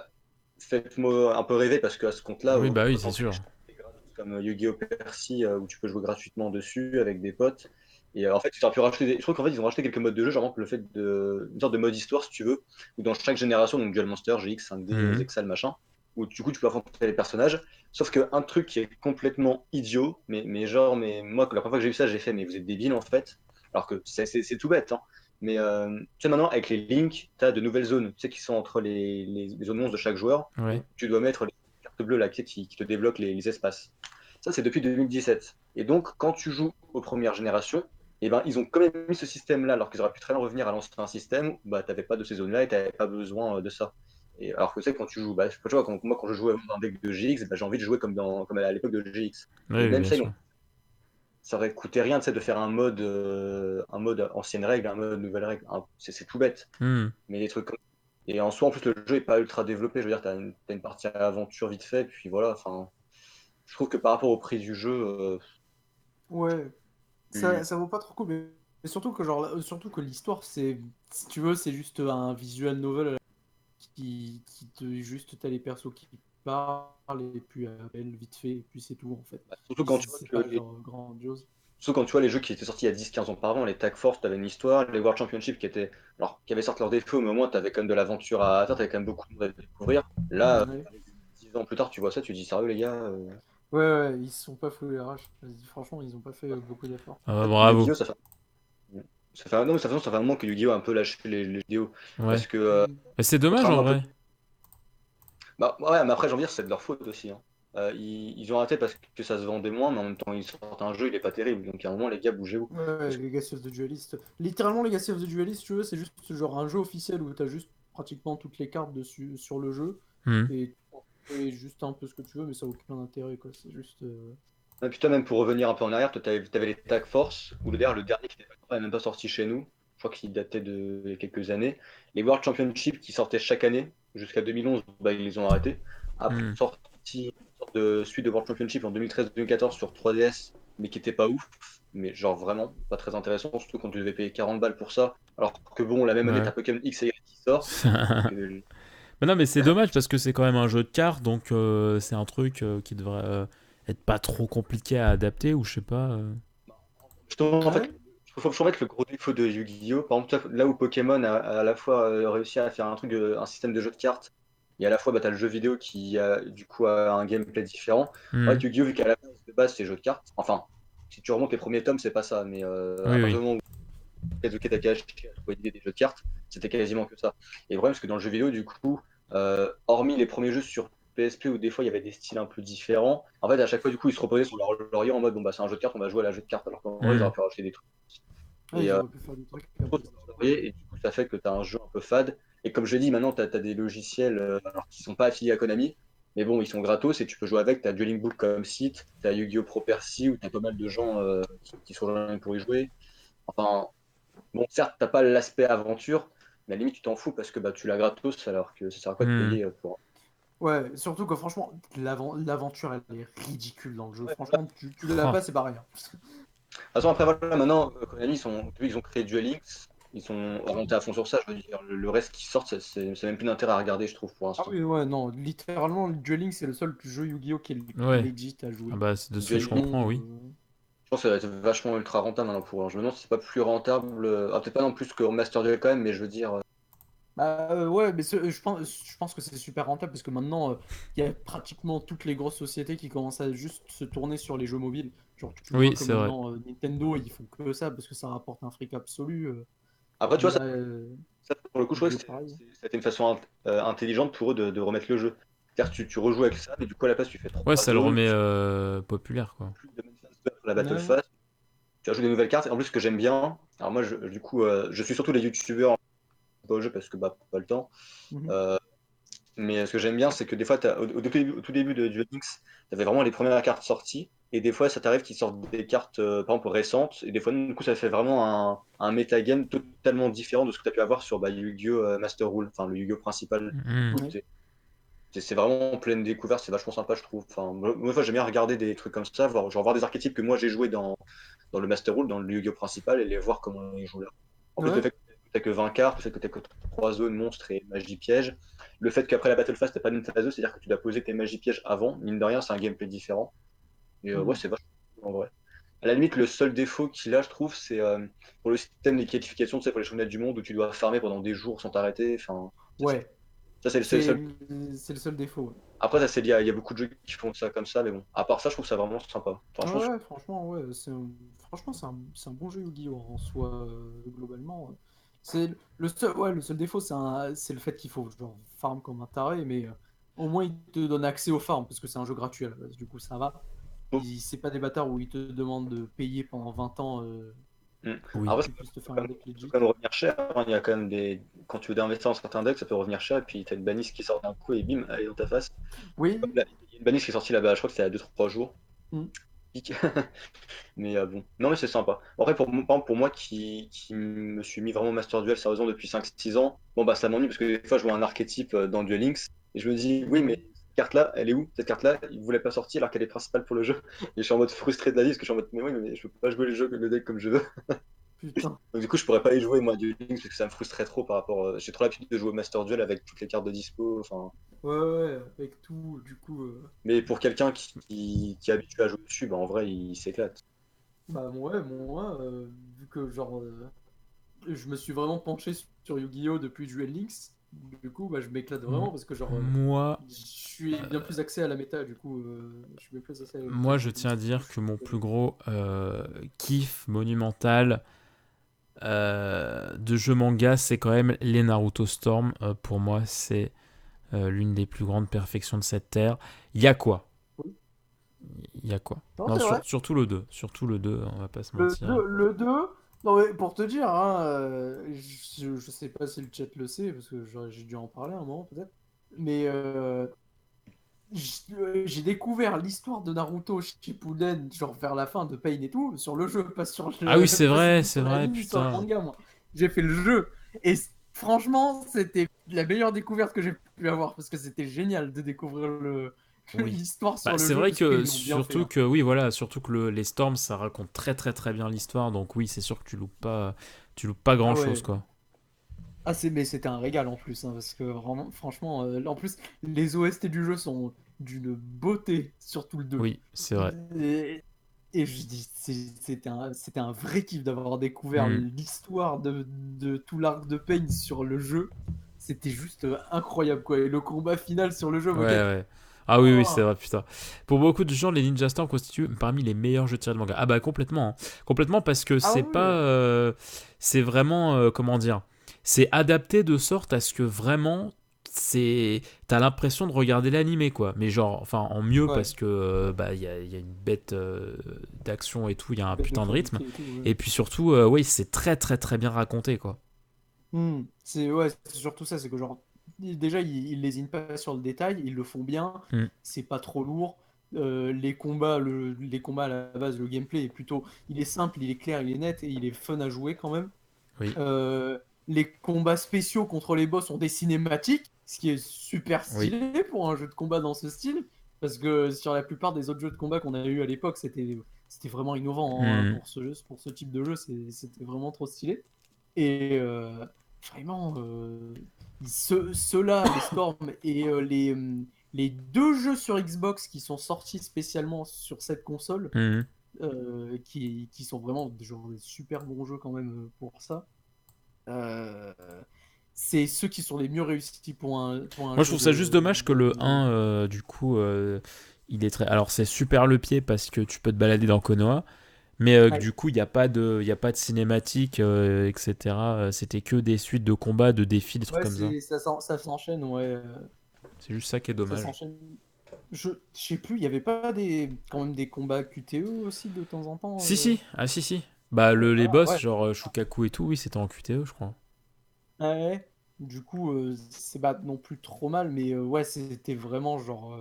faites-moi un peu rêver, parce qu'à ce compte-là, Oui, bah oui, c'est autant sûr. télécharger des gratuits comme Yu-Gi-Oh! Percy, où tu peux jouer gratuitement dessus avec des potes. Et en fait, tu aurais pu racheter je trouve qu'en fait, ils ont racheté quelques modes de jeu, genre le fait de une sorte de mode histoire, si tu veux, où dans chaque génération, donc Duel Monster, GX, 5D, Mhm. Zexal, machin, où du coup, tu peux affronter les personnages. Sauf qu'un truc qui est complètement idiot, mais moi, la première fois que j'ai vu ça, j'ai fait, mais vous êtes débiles en fait. Alors que c'est tout bête, hein. Mais tu sais, maintenant, avec les links, tu as de nouvelles zones, tu sais, qui sont entre les zones monstres de chaque joueur, Ouais. où tu dois mettre les cartes bleues là, qui te débloquent les espaces. Ça, c'est depuis 2017. Et donc, quand tu joues aux premières générations, eh ben, ils ont quand même mis ce système-là, alors qu'ils auraient pu très bien revenir à l'ancien système, bah, tu n'avais pas de ces zones-là et tu n'avais pas besoin de ça. Et alors que tu sais, quand tu joues, bah, tu vois, moi, quand je jouais dans un deck de GX, bah, j'ai envie de jouer comme à l'époque de GX. Et Oui, oui, même bien ça, sûr. ça aurait coûté rien, tu sais, de faire un mode ancienne règle, un mode nouvelle règle. C'est tout bête. Mhm. Mais des trucs comme... Et en soi, en plus, le jeu est pas ultra développé. Je veux dire, t'as une partie aventure vite fait, puis voilà. Enfin, je trouve que par rapport au prix du jeu, Ouais, tu- ça vaut pas trop cool, mais surtout que genre, surtout que l'histoire, c'est, si tu veux, c'est juste un visual novel qui te juste t'as les persos qui parlent et puis elle vite fait et puis c'est tout en fait. surtout quand tu vois C'est que pas genre grandiose. surtout quand tu vois les jeux qui étaient sortis il y a 10-15 ans auparavant, les Tag Force, t'avais une histoire, les World Championship alors, qui avaient sorti leurs défauts, mais au moins t'avais quand même de l'aventure à faire, t'avais quand même beaucoup de choses à découvrir. Là, Ouais. 10 ans plus tard, tu vois ça, tu te dis sérieux les gars, Ouais, ils se sont pas foutus les RH. Franchement, ils ont pas fait beaucoup d'efforts. Ah, en bah, fait, bravo. Yu-Gi-Oh! Non, mais ça fait un moment que Yu-Gi-Oh! A un peu lâché les vidéos. Ouais. Parce que, Mm. Mais c'est dommage en contrairement un peu. vrai. Bah ouais, mais après, j'ai envie de dire, c'est de leur faute aussi, hein. Ils ont arrêté parce que ça se vendait moins, mais en même temps, ils sortent un jeu, il est pas terrible. Donc à un moment, les gars, bougez-vous. Ouais, Parce que Legacy of the Duelist. Littéralement, Legacy of the Duelist, si tu veux, c'est juste genre un jeu officiel où t'as juste pratiquement toutes les cartes dessus sur le jeu Mhm. et tu fais juste un peu ce que tu veux, mais ça n'a aucun intérêt quoi. C'est juste. ah, putain, même pour revenir un peu en arrière, toi, t'avais les Tag Force, ou d'ailleurs le dernier qui n'était même pas sorti chez nous, je crois qu'il datait de il y a quelques années. Les World Championship qui sortaient chaque année, jusqu'à 2011, bah, ils les ont arrêtés. Après, Mhm. sorti une sorte de suite de World Championship en 2013-2014 sur 3DS, mais qui était pas ouf, mais genre vraiment pas très intéressant, surtout quand tu devais payer 40 balles pour ça. Alors que bon, la même année, Ouais. t'as Pokémon X et Y qui sort. Donc, Mais non, mais c'est dommage parce que c'est quand même un jeu de cartes, donc c'est un truc qui devrait être pas trop compliqué à adapter, ou je sais pas. justement, en fait, Ouais. faut mettre le gros défaut de Yu-Gi-Oh! Par exemple, là où Pokémon a à la fois réussi à faire un système de jeu de cartes, et à la fois, bah, tu as le jeu vidéo qui a du coup a un gameplay différent. Ouais, Mhm. Yu-Gi-Oh! Vu qu'à la base, c'est jeu de cartes, enfin, si tu remontes les premiers tomes, c'est pas ça, mais à Oui, partir oui. du moment où Kazuki Takahashi a trouvé l'idée des jeux de cartes, c'était quasiment que ça. Et le problème, c'est que dans le jeu vidéo, du coup, hormis les premiers jeux sur PSP où des fois il y avait des styles un peu différents, en fait, à chaque fois, du coup, ils se reposaient sur leur laurier en mode bon, bah, c'est un jeu de cartes, on va jouer à la jeu de cartes, alors qu'en vrai, ils auraient Mhm. pu rajouter des trucs. Ouais, Et ils auraient pu faire des trucs un peu stylés. et du coup, ça fait que tu as un jeu un peu fade. Et comme je l'ai dit, maintenant, tu as des logiciels alors, qui sont pas affiliés à Konami, mais bon, ils sont gratos et tu peux jouer avec. Tu as Dueling Book comme site, tu as Yu-Gi-Oh! Pro Percy où tu as pas mal de gens qui sont là pour y jouer. Enfin, bon, certes, t'as pas l'aspect aventure, mais à la limite, tu t'en fous parce que bah, tu l'as gratos alors que ça sert à quoi de Mhm. payer pour. Ouais, surtout que franchement, l'aventure elle est ridicule dans le jeu. Ouais, Franchement, tu l'as Oh. pas, c'est pas rien. de toute façon, après, voilà, maintenant, Konami, vu qu'ils ont créé Duel Links, ils sont orientés à fond sur ça. Je veux dire, le reste qui sort, c'est même plus d'intérêt à regarder, je trouve, pour Ah l'instant. oui, ouais, non, littéralement, le Dueling, c'est le seul jeu Yu-Gi-Oh! Qui est Ouais. legit à Ah jouer. bah, c'est de ce que je Duel comprends, Sinon, oui. Je pense que ça va être vachement ultra rentable maintenant pour eux. Je me demande si c'est pas plus rentable. Peut-être pas non plus que Master Duel quand même, mais je veux dire. bah ouais, mais je pense que c'est super rentable parce que maintenant, il y a pratiquement toutes les grosses sociétés qui commencent à juste se tourner sur les jeux mobiles. Genre, tu vois Oui, que c'est vrai. maintenant, Nintendo, ils font que ça parce que ça rapporte un fric absolu. Après, tu vois, Là, ça, pour le coup, je crois que Yu-Gi-Oh! Pareil. c'était une façon intelligente pour eux de remettre le jeu. C'est-à-dire que tu rejoues avec ça, mais du coup, à la place, tu fais Ouais, trois ça le zones, remet tu populaire, quoi. plus de même phase sur la Battle Ouais. Phase, tu ajoutes des nouvelles cartes. Et en plus, ce que j'aime bien, alors moi, du coup, je suis surtout les youtubeurs, pas au jeu parce que bah, pas le temps. Mhm. Euh, Mais ce que j'aime bien, c'est que des fois, au tout début de Duel Links, tu avais vraiment les premières cartes sorties. Et des fois, ça t'arrive qu'ils sortent des cartes, par exemple, récentes. Et des fois, du coup, ça fait vraiment un metagame totalement différent de ce que tu as pu avoir sur Yu-Gi-Oh! Master Rule, enfin le Yu-Gi-Oh! Principal. Hmm. Ouais. C'est vraiment pleine découverte, c'est vachement sympa, je trouve. Enfin, moi, j'aime bien regarder des trucs comme ça, voir des archétypes que moi j'ai joué dans le Master Rule, dans le Yu-Gi-Oh! Principal, et les voir comment ils jouent là. En plus, le Ouais. fait que t'as que 20 cartes, le fait que t'as que 3 zones, monstres et magie piège, le fait qu'après la Battle Phase, t'as pas une phase 2, c'est-à-dire que tu dois poser tes magies pièges avant, mine de rien, c'est un gameplay différent. Et ouais, Mm. c'est vachement cool, en vrai. À la limite, le seul défaut qu'il a, je trouve, c'est pour le système des qualifications, tu sais, pour les championnats du monde où tu dois farmer pendant des jours sans t'arrêter. Enfin, Ouais. ça, c'est le C'est seul. c'est le seul défaut. Ouais. Après, ça, c'est lié il y a beaucoup de jeux qui font ça comme ça, mais bon. À part ça, je trouve ça vraiment sympa. Franchement, Ouais, franchement, ouais, franchement, c'est un bon jeu Yu-Gi-Oh! En soi, globalement. C'est le seul défaut, c'est le fait qu'il faut genre farm comme un taré, mais au moins il te donne accès aux farms parce que c'est un jeu gratuit à la base, du coup ça va. C'est pas des bâtards où ils te demandent de payer pendant 20 ans mm. Oui. pour Après, que ça tu puisses te faire peut un deck ça peut legit. quand même revenir cher, hein. Il y a quand même des. Quand tu veux investir dans certains decks, ça peut revenir cher, et puis t'as une bannice qui sort d'un coup et bim, elle est dans ta face. Oui. Il y a une bannice qui est sortie là-bas, je crois que c'était il y a 2-3 jours. Mm. Pique. Mais bon. Non, mais c'est sympa. Après, par exemple, pour moi qui me suis mis vraiment au Master Duel sérieusement depuis 5-6 ans, bon, bah ça m'ennuie parce que des fois, je vois un archétype dans Duel Links et je me dis, oui, mais Ouais. cette carte-là, elle est où? Cette carte-là, il ne voulait pas sortir alors qu'elle est principale pour le jeu. Et je suis en mode frustré de la vie parce que je suis en mode, mais oui, mais je peux pas jouer le deck comme je veux. Putain. Donc, du coup, je pourrais pas y jouer, moi, à Duel Links parce que ça me frustrerait trop par rapport. J'ai trop l'habitude de jouer au Master Duel avec toutes les cartes de dispo. Enfin. Ouais, ouais, avec tout, du coup. Mais pour quelqu'un qui est habitué à jouer dessus, bah, en vrai, il s'éclate. Bah, moi, vu que genre. Je me suis vraiment penché sur Yu-Gi-Oh! Depuis Duel Links. Du coup, bah, je m'éclate M- vraiment parce que genre, Moi, je suis bien plus axé à la méta. Du coup, je suis bien plus axé à la méta moi, Duel je Links. tiens à Du coup, dire que mon plus gros kiff monumental de jeu manga, c'est quand même les Naruto Storm. Pour moi, c'est l'une des plus grandes perfections de cette terre. Il y a quoi? oui. Il y a quoi? Non, Non, c'est vrai. surtout le 2. Surtout le 2, on va pas se mentir. Le 2 non mais pour te dire, hein, je sais pas si le chat le sait, parce que j'ai dû en parler un moment peut-être, mais j'ai découvert l'histoire de Naruto Shippuden, genre vers la fin de Pain et tout, sur le jeu, pas sur Ah oui, pas ni c'est sur vrai, l'anime, ni sur le putain. manga, moi. J'ai fait le jeu, et franchement, c'était la meilleure découverte que j'ai pu avoir, parce que c'était génial de découvrir Oui. l'histoire Bah, sur le c'est jeu, vrai parce que qu'ils l'ont bien fait. surtout Hein. que oui voilà surtout que les Storms ça raconte très très très bien l'histoire donc oui c'est sûr que tu loupes pas grand Ah chose ouais. quoi. Ah, mais c'était un régal en plus, hein, parce que vraiment, franchement, en plus, les OST du jeu sont d'une beauté, surtout le 2. Oui c'est vrai. Et, et je dis, c'était un vrai kiff d'avoir découvert Hmm. l'histoire de tout l'arc de Pain sur le jeu. C'était juste incroyable, quoi. Et le combat final sur le jeu, Ouais ok. ouais. Ah oui oui Oh, c'est vrai putain. Pour beaucoup de gens les Ninja Storm constituent parmi les meilleurs jeux tirés de manga. Ah bah complètement hein. Complètement parce que ah c'est oui, pas c'est vraiment comment dire c'est adapté de sorte à ce que vraiment c'est t'as l'impression de regarder l'animé quoi mais genre enfin en mieux ouais, parce que bah il y a une bête d'action et tout il y a un bête de putain de rythme qualité et tout, ouais. et puis surtout oui c'est très très très bien raconté quoi. C'est ouais, c'est surtout ça, c'est que genre déjà ils lésinent pas sur le détail, ils le font bien, Hmm. c'est pas trop lourd. Les combats à la base, le gameplay est plutôt, il est simple, il est clair, il est net et il est fun à jouer quand même. Oui Les combats spéciaux contre les boss ont des cinématiques, ce qui est super oui stylé pour un jeu de combat dans ce style, parce que sur la plupart des autres jeux de combat qu'on a eu à l'époque, c'était vraiment innovant hein, Hmm. pour ce type de jeu, c'était vraiment trop stylé. Et vraiment, ceux-là, les Storm et les deux jeux sur Xbox qui sont sortis spécialement sur cette console, Hmm. qui sont vraiment genre, des super bons jeux quand même pour ça. Euh, c'est ceux qui sont les mieux réussis pour un Moi je jeu trouve ça juste dommage que le de- 1 du coup il est très alors c'est super le pied parce que tu peux te balader dans Konoha. Mais Ouais. du coup, il y a pas de cinématique, etc. C'était que des suites de combats, de défis, des trucs Ouais, comme ça. ça s'enchaîne, ouais. C'est juste ça qui est Ça dommage. s'enchaîne. Je sais plus, il y avait pas quand même des combats QTE aussi de temps en temps. Si, si, ah si, si. Bah, les Voilà, boss, ouais. genre Shukaku et tout, oui, c'était en QTE, je crois. Ouais. Du coup, c'est pas non plus trop mal, mais ouais, c'était vraiment genre.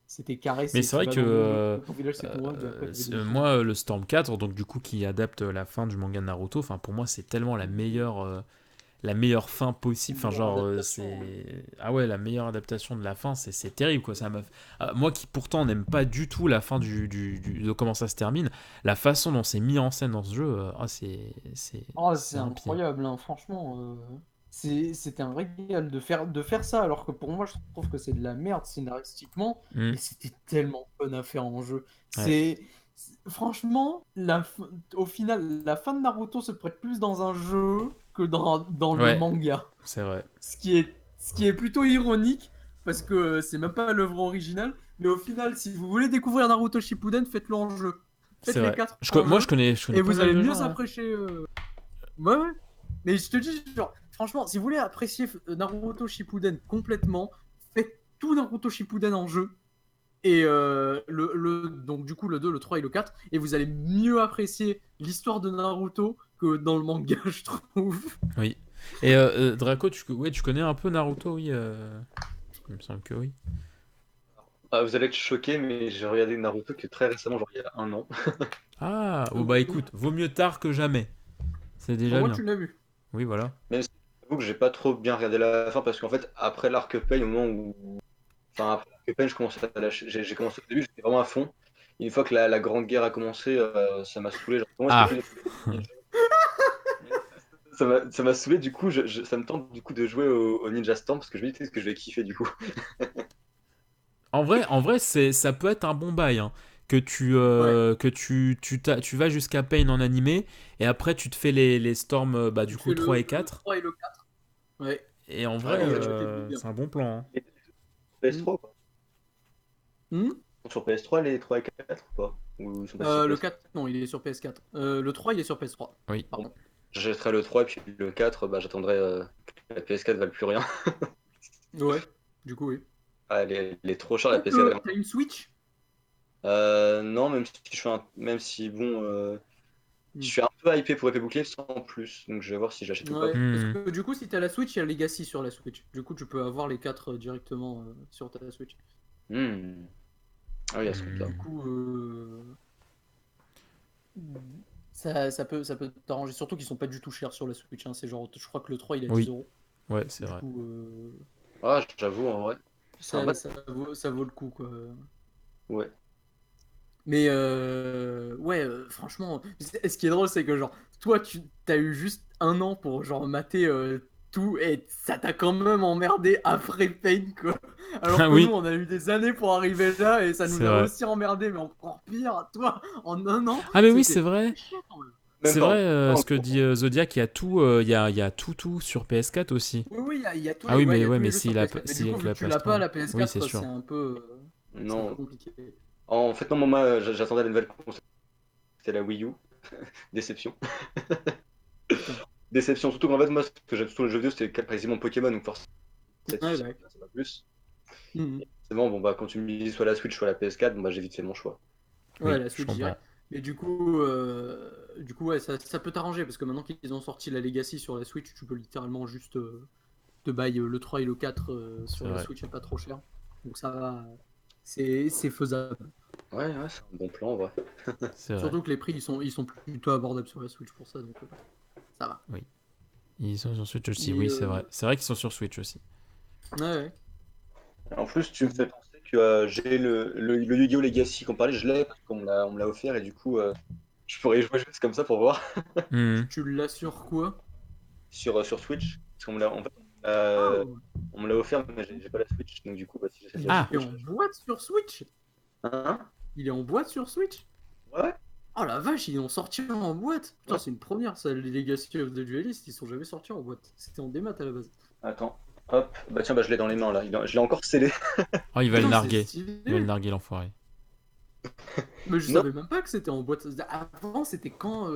C'était carré, Mais c'est c'est tu vrai vas que dans le monde, ton village c'est ton hub, et après tu fais des missions. moi, le Storm 4, donc du coup qui adapte la fin du manga de Naruto, enfin pour moi c'est tellement la meilleure fin possible. Enfin genre c'est ah ouais la meilleure adaptation de la fin, c'est terrible quoi. Moi qui pourtant n'aime pas du tout la fin de comment ça se termine, la façon dont c'est mis en scène dans ce jeu, Oh, c'est c'est empire. incroyable, hein, franchement. C'était un régal de faire ça, alors que pour moi, je trouve que c'est de la merde scénaristiquement, Hmm. mais c'était tellement fun à faire en jeu. Ouais, Franchement, au final, la fin de Naruto se prête plus dans un jeu que dans le ouais, manga. c'est vrai, Ce qui est plutôt ironique, parce que c'est même pas l'œuvre originale, mais au final, si vous voulez découvrir Naruto Shippuden, faites-le en jeu. Faites c'est les vrai. 4 en Moi jeu, je connais et pas vous mal allez de mieux gens, hein. apprécier. Ouais, ouais. Mais je te dis, genre, franchement, si vous voulez apprécier Naruto Shippuden complètement, faites tout Naruto Shippuden en jeu. Et donc, du coup, le 2, le 3 et le 4. Et vous allez mieux apprécier l'histoire de Naruto que dans le manga, je trouve. Oui. Et Draco, ouais, tu connais un peu Naruto, oui. Il me semble que oui. Ah, vous allez être choqués, mais j'ai regardé Naruto que très récemment, genre il y a un an. Ah, oh bah écoute, vaut mieux tard que jamais. C'est Au déjà moins, bien. tu l'as vu. Oui, voilà. Même si j'avoue que j'ai pas trop bien regardé la fin, parce qu'en fait, après l'arc Pain, au moment où. Enfin, après l'arc Pain, je commençais à lâcher. J'ai commencé au début, j'étais vraiment à fond. Une fois que la grande guerre a commencé, ça m'a saoulé. Genre, pour moi, c'était Ah, plus des ninjas. Ça m'a saoulé, du coup, ça me tente du coup de jouer au Ninja Storm, parce que je me dis peut-être que je vais kiffer du coup. en vrai ça peut être un bon bail, hein. Ouais. Tu vas jusqu'à Pain en animé, et après tu te fais les Storms, bah Tu du te coup fais 3 et le quatre. 3 et le 4. Ouais. Et en Ouais, vrai, en Et fait, tu t'es bien. c'est un bon plan, hein. les Hmm. PS3 ou pas? Hmm. Sur PS3, les 3 et 4 ou pas? Ou ils sont passés sur Le PS4? 4, non, il est sur PS4. Le 3, il est sur PS3. Oui. Bon, Pardon. j'achèterai le 3 et puis le 4, bah, j'attendrai que la PS4 vale plus rien. Ouais, du coup, oui. Ah, elle est trop chère la PS4. Quoique, t'as une Switch? Non, même si même si bon, je Hmm. suis un peu hypé pour Épée Bouclier sans plus, donc je vais voir si j'achète ou pas. Ouais, parce Hmm. que du coup, si t'as la Switch, il y a Legacy sur la Switch. Du coup, tu peux avoir les 4 directement sur ta Switch. Hmm. Ah oui, à ce compte-là. Du Hmm. coup, ça peut t'arranger. Surtout qu'ils sont pas du tout chers sur la Switch, hein. C'est genre, je crois que le 3 il est à 10 Oui, euros. ouais, c'est Du vrai. coup, Ah, j'avoue, en vrai, c'est un bon. ça vaut le coup, quoi. Ouais. Mais ouais, franchement, ce qui est drôle, c'est que genre, toi, tu as eu juste un an pour genre mater tout et ça t'a quand même emmerdé après Pain, quoi. Alors Ah que nous, oui, on a eu des années pour arriver là et ça nous c'est a vrai. aussi emmerdé, mais encore pire. Toi, en un an, Ah mais oui, c'est c'était vrai. chiant quand même. Même C'est pas vrai pas ce que encore. dit Zodiac, il y a tout, il y a tout sur PS4 aussi. Oui, oui, il y a tous Ah les, oui, ouais, il y a ouais, tous les mais jeux sur PS4. Mais du s'il a coup, que vu la que tu l'as pas, PS3. la Oui, c'est PS4, sûr. c'est un peu Non. compliqué. En fait, non, moi, j'attendais la nouvelle console. C'était la Wii U. Déception. Putain. Déception, surtout qu'en fait, moi, ce que j'aime surtout les jeux vidéo, c'était quasiment Pokémon, donc forcément, Ouais, bah, c'est pas plus. mhm. Et forcément, bon, bah, quand tu me dis soit la Switch, soit la PS4, bon, bah, j'ai vite fait mon choix. Ouais, Oui, la je Switch comprends. direct. Mais du coup ouais, ça peut t'arranger parce que maintenant qu'ils ont sorti la Legacy sur la Switch, tu peux littéralement juste te buy le 3 et le 4 C'est sur la vrai. Switch, et pas trop cher. Donc ça va, c'est faisable. Ouais, ouais, c'est un bon plan, en vrai. C'est vrai. Surtout que les prix ils sont plutôt abordables sur la Switch pour ça, donc ça va. Oui. Ils sont sur Switch aussi. Mais Oui, c'est vrai. C'est vrai qu'ils sont sur Switch aussi. ouais, ouais. En plus, tu me fais penser que j'ai le Yu-Gi-Oh! Legacy qu'on parlait, je l'ai parce on me l'a offert et du coup, je pourrais y jouer juste comme ça pour voir Mhm. Tu l'as sur quoi? sur Switch. Parce qu'on me l'a, en fait, Ah, on me l'a offert, mais j'ai pas la Switch, donc du coup, bah, si j'achète la Ah, il est Switch, en boîte sur Switch? Hein? Il est en boîte sur Switch? Ouais, Oh la vache, ils l'ont sorti en boîte! Putain, ouais. c'est une première, ça, les Legacy of the Duelist, ils sont jamais sortis en boîte. C'était en démat à la base. Attends, hop, bah tiens, bah je l'ai dans les mains là, je l'ai encore scellé. oh, il va le Putain, c'est narguer. Il va le stylé! narguer, l'enfoiré. Mais je Non, savais même pas que c'était en boîte. Avant, c'était quand.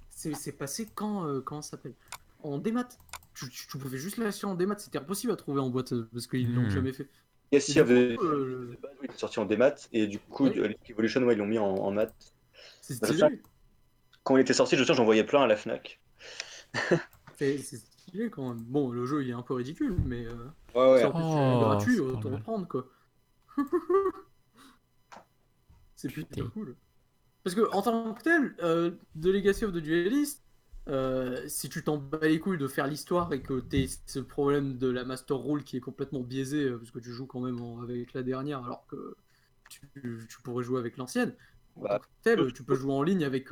C'est passé quand. Comment ça s'appelle? En démat. Tu pouvais juste l'acheter en démat, c'était impossible à trouver en boîte parce qu'ils l'ont Hmm. jamais fait. Et Legacy du of coup, the de base, oui, il est sorti en démat, et du coup, ouais, League Evolution, ouais, ils l'ont mis en mat. c'est Bah, je me souviens, stylé. quand il était sorti, je me souviens, j'en voyais plein à la Fnac. C'est stylé quand même. Bon, le jeu il est un peu ridicule, mais Ouais, ouais. si en plus tu l'as Oh, gratuit, c'est pas autant le mal. prendre quoi. C'est plutôt Putain. cool. Parce que en tant que tel, The Legacy of the Duelist, si tu t'en bats les couilles de faire l'histoire et que t'es ce problème de la Master Rule qui est complètement biaisé, parce que tu joues quand même avec la dernière alors que tu pourrais jouer avec l'ancienne. En tant Bah, que tel, tu peux jouer en ligne avec.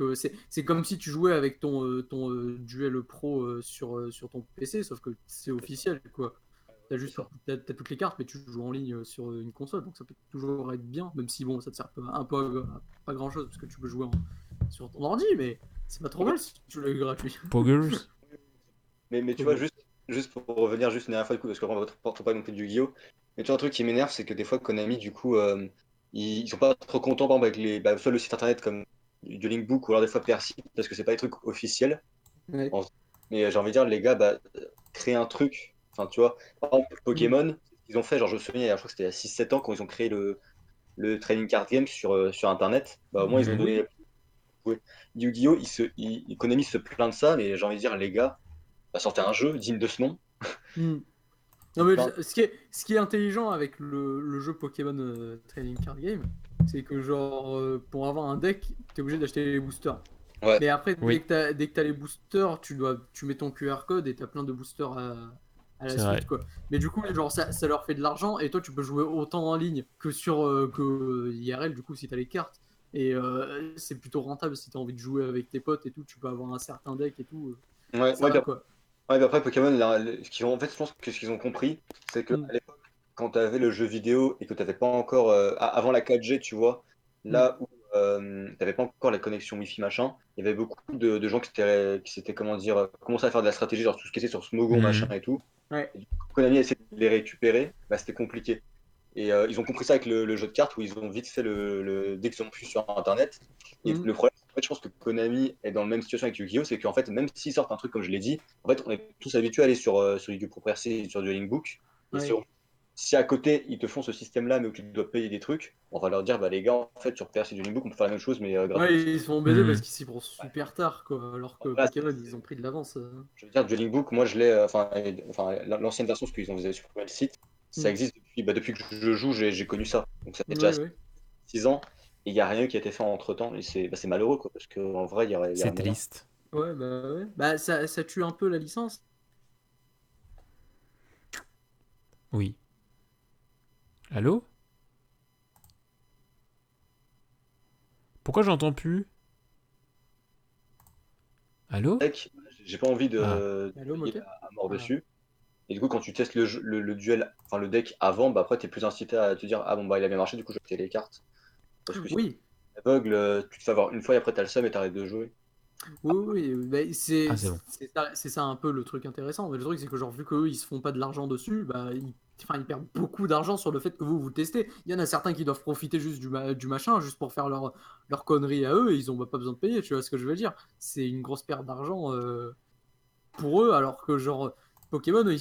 C'est comme si tu jouais avec ton Duel Pro sur ton PC, sauf que c'est officiel quoi. T'as c'est juste ça. t'as toutes les cartes, mais tu joues en ligne sur une console, donc ça peut toujours être bien, même si bon, ça te sert un peu à pas grand chose parce que tu peux jouer sur ton ordi, mais c'est pas trop mal si tu l'as eu gratuit. Poggers? Mais tu vois, juste pour revenir juste une dernière fois, du coup, parce qu'on ne porte pas non plus du Yu-Gi-Oh! Mais tu vois, un truc qui m'énerve, c'est que des fois, Konami, du coup, ils sont pas trop contents, par exemple, avec soit le site internet comme Dueling Book ou alors des fois Percy, parce que c'est pas des trucs officiels. Ouais. En- Mais j'ai envie de dire, les gars, créer un truc, enfin, tu vois, par exemple, Mm. Pokémon, ils ont fait, genre, je me souviens, je crois que c'était il y a 6-7 ans, quand ils ont créé le trading card game sur internet, bah, au moins, ils ont Mhm. donné. Ouais. Yu-Gi-Oh! Konami se plaint de ça, mais j'ai envie de dire, les gars, sortez un jeu digne de ce nom. Mm. Non, mais ce qui est intelligent avec le jeu Pokémon Trading Card Game, c'est que genre pour avoir un deck, t'es obligé d'acheter les boosters. Ouais, Mais après, Oui, dès que t'as les boosters, tu mets ton QR code et t'as plein de boosters à la c'est vrai. suite, quoi. Mais du coup, genre, ça leur fait de l'argent et toi, tu peux jouer autant en ligne que sur IRL, du coup, si t'as les cartes. Et c'est plutôt rentable si t'as envie de jouer avec tes potes et tout, tu peux avoir un certain deck et tout. ouais, Ça ouais, va, quoi. ouais, après Pokémon, là, en fait, je pense que ce qu'ils ont compris, c'est que Mm, à l'époque, quand tu avais le jeu vidéo et que tu n'avais pas encore, avant la 4G, tu vois, mm, là où tu n'avais pas encore la connexion Wi-Fi machin, il y avait beaucoup de gens qui s'étaient, comment dire, commencé à faire de la stratégie, genre tout ce qui était sur Smogon machin Mhm. et tout. ouais. Et du coup, Konami a essayé de les récupérer, bah, c'était compliqué. Et ils ont compris ça avec le jeu de cartes où ils ont vite fait dès qu'ils ont pu sur Internet. Et Mm, le problème, en fait, je pense que Konami est dans la même situation avec Yu-Gi-Oh! C'est qu'en fait, même s'ils sortent un truc comme je l'ai dit, en fait, on est tous habitués à aller sur Yu-Gi-Oh! Pro Percy et sur Dueling Book. Et ouais. si à côté, ils te font ce système-là, mais où tu dois payer des trucs, on va leur dire, bah les gars, en fait, sur Percy et Dueling Book, on peut faire la même chose, mais Ouais, gratuite. ils se font baiser parce Mhm. qu'ils s'y vont Ouais. super tard, quoi. Alors que Voilà, Pokémon, ils ont pris de l'avance. je veux dire, Dueling Book, moi, je l'ai, l'ancienne version, parce qu'ils ont faisait supprimer le site, ça Mm. existe depuis que je joue, j'ai connu ça. Donc ça fait déjà Ouais, ouais. 6 ans, et il n'y a rien qui a été fait entre temps, et c'est malheureux, quoi, parce qu'en vrai, il y C'est aurait moyen. triste. Ouais, bah ouais. Bah, ça tue un peu la licence. Oui. Allô? Pourquoi j'entends plus? Allô? Deck, j'ai pas envie Ah, de Allo, payer Moka? à mort Ah. dessus. Et du coup, quand tu testes le duel, enfin le deck avant, bah après, t'es plus incité à te dire, ah bon, bah il a bien marché, du coup, je vais acheter les cartes. Parce que si Oui, t'es aveugle, tu te fais avoir une fois et après, t'as le seum et t'arrêtes de jouer. oui, oui. Bah, ah c'est bon. c'est ça un peu le truc intéressant. Mais le truc, c'est que genre, vu qu'eux, ils se font pas de l'argent dessus, bah, enfin, ils perdent beaucoup d'argent sur le fait que vous testez. Il y en a certains qui doivent profiter juste du machin, juste pour faire leur connerie à eux, et ils ont pas besoin de payer, tu vois ce que je veux dire? C'est une grosse perte d'argent pour eux, alors que genre Pokémon, ils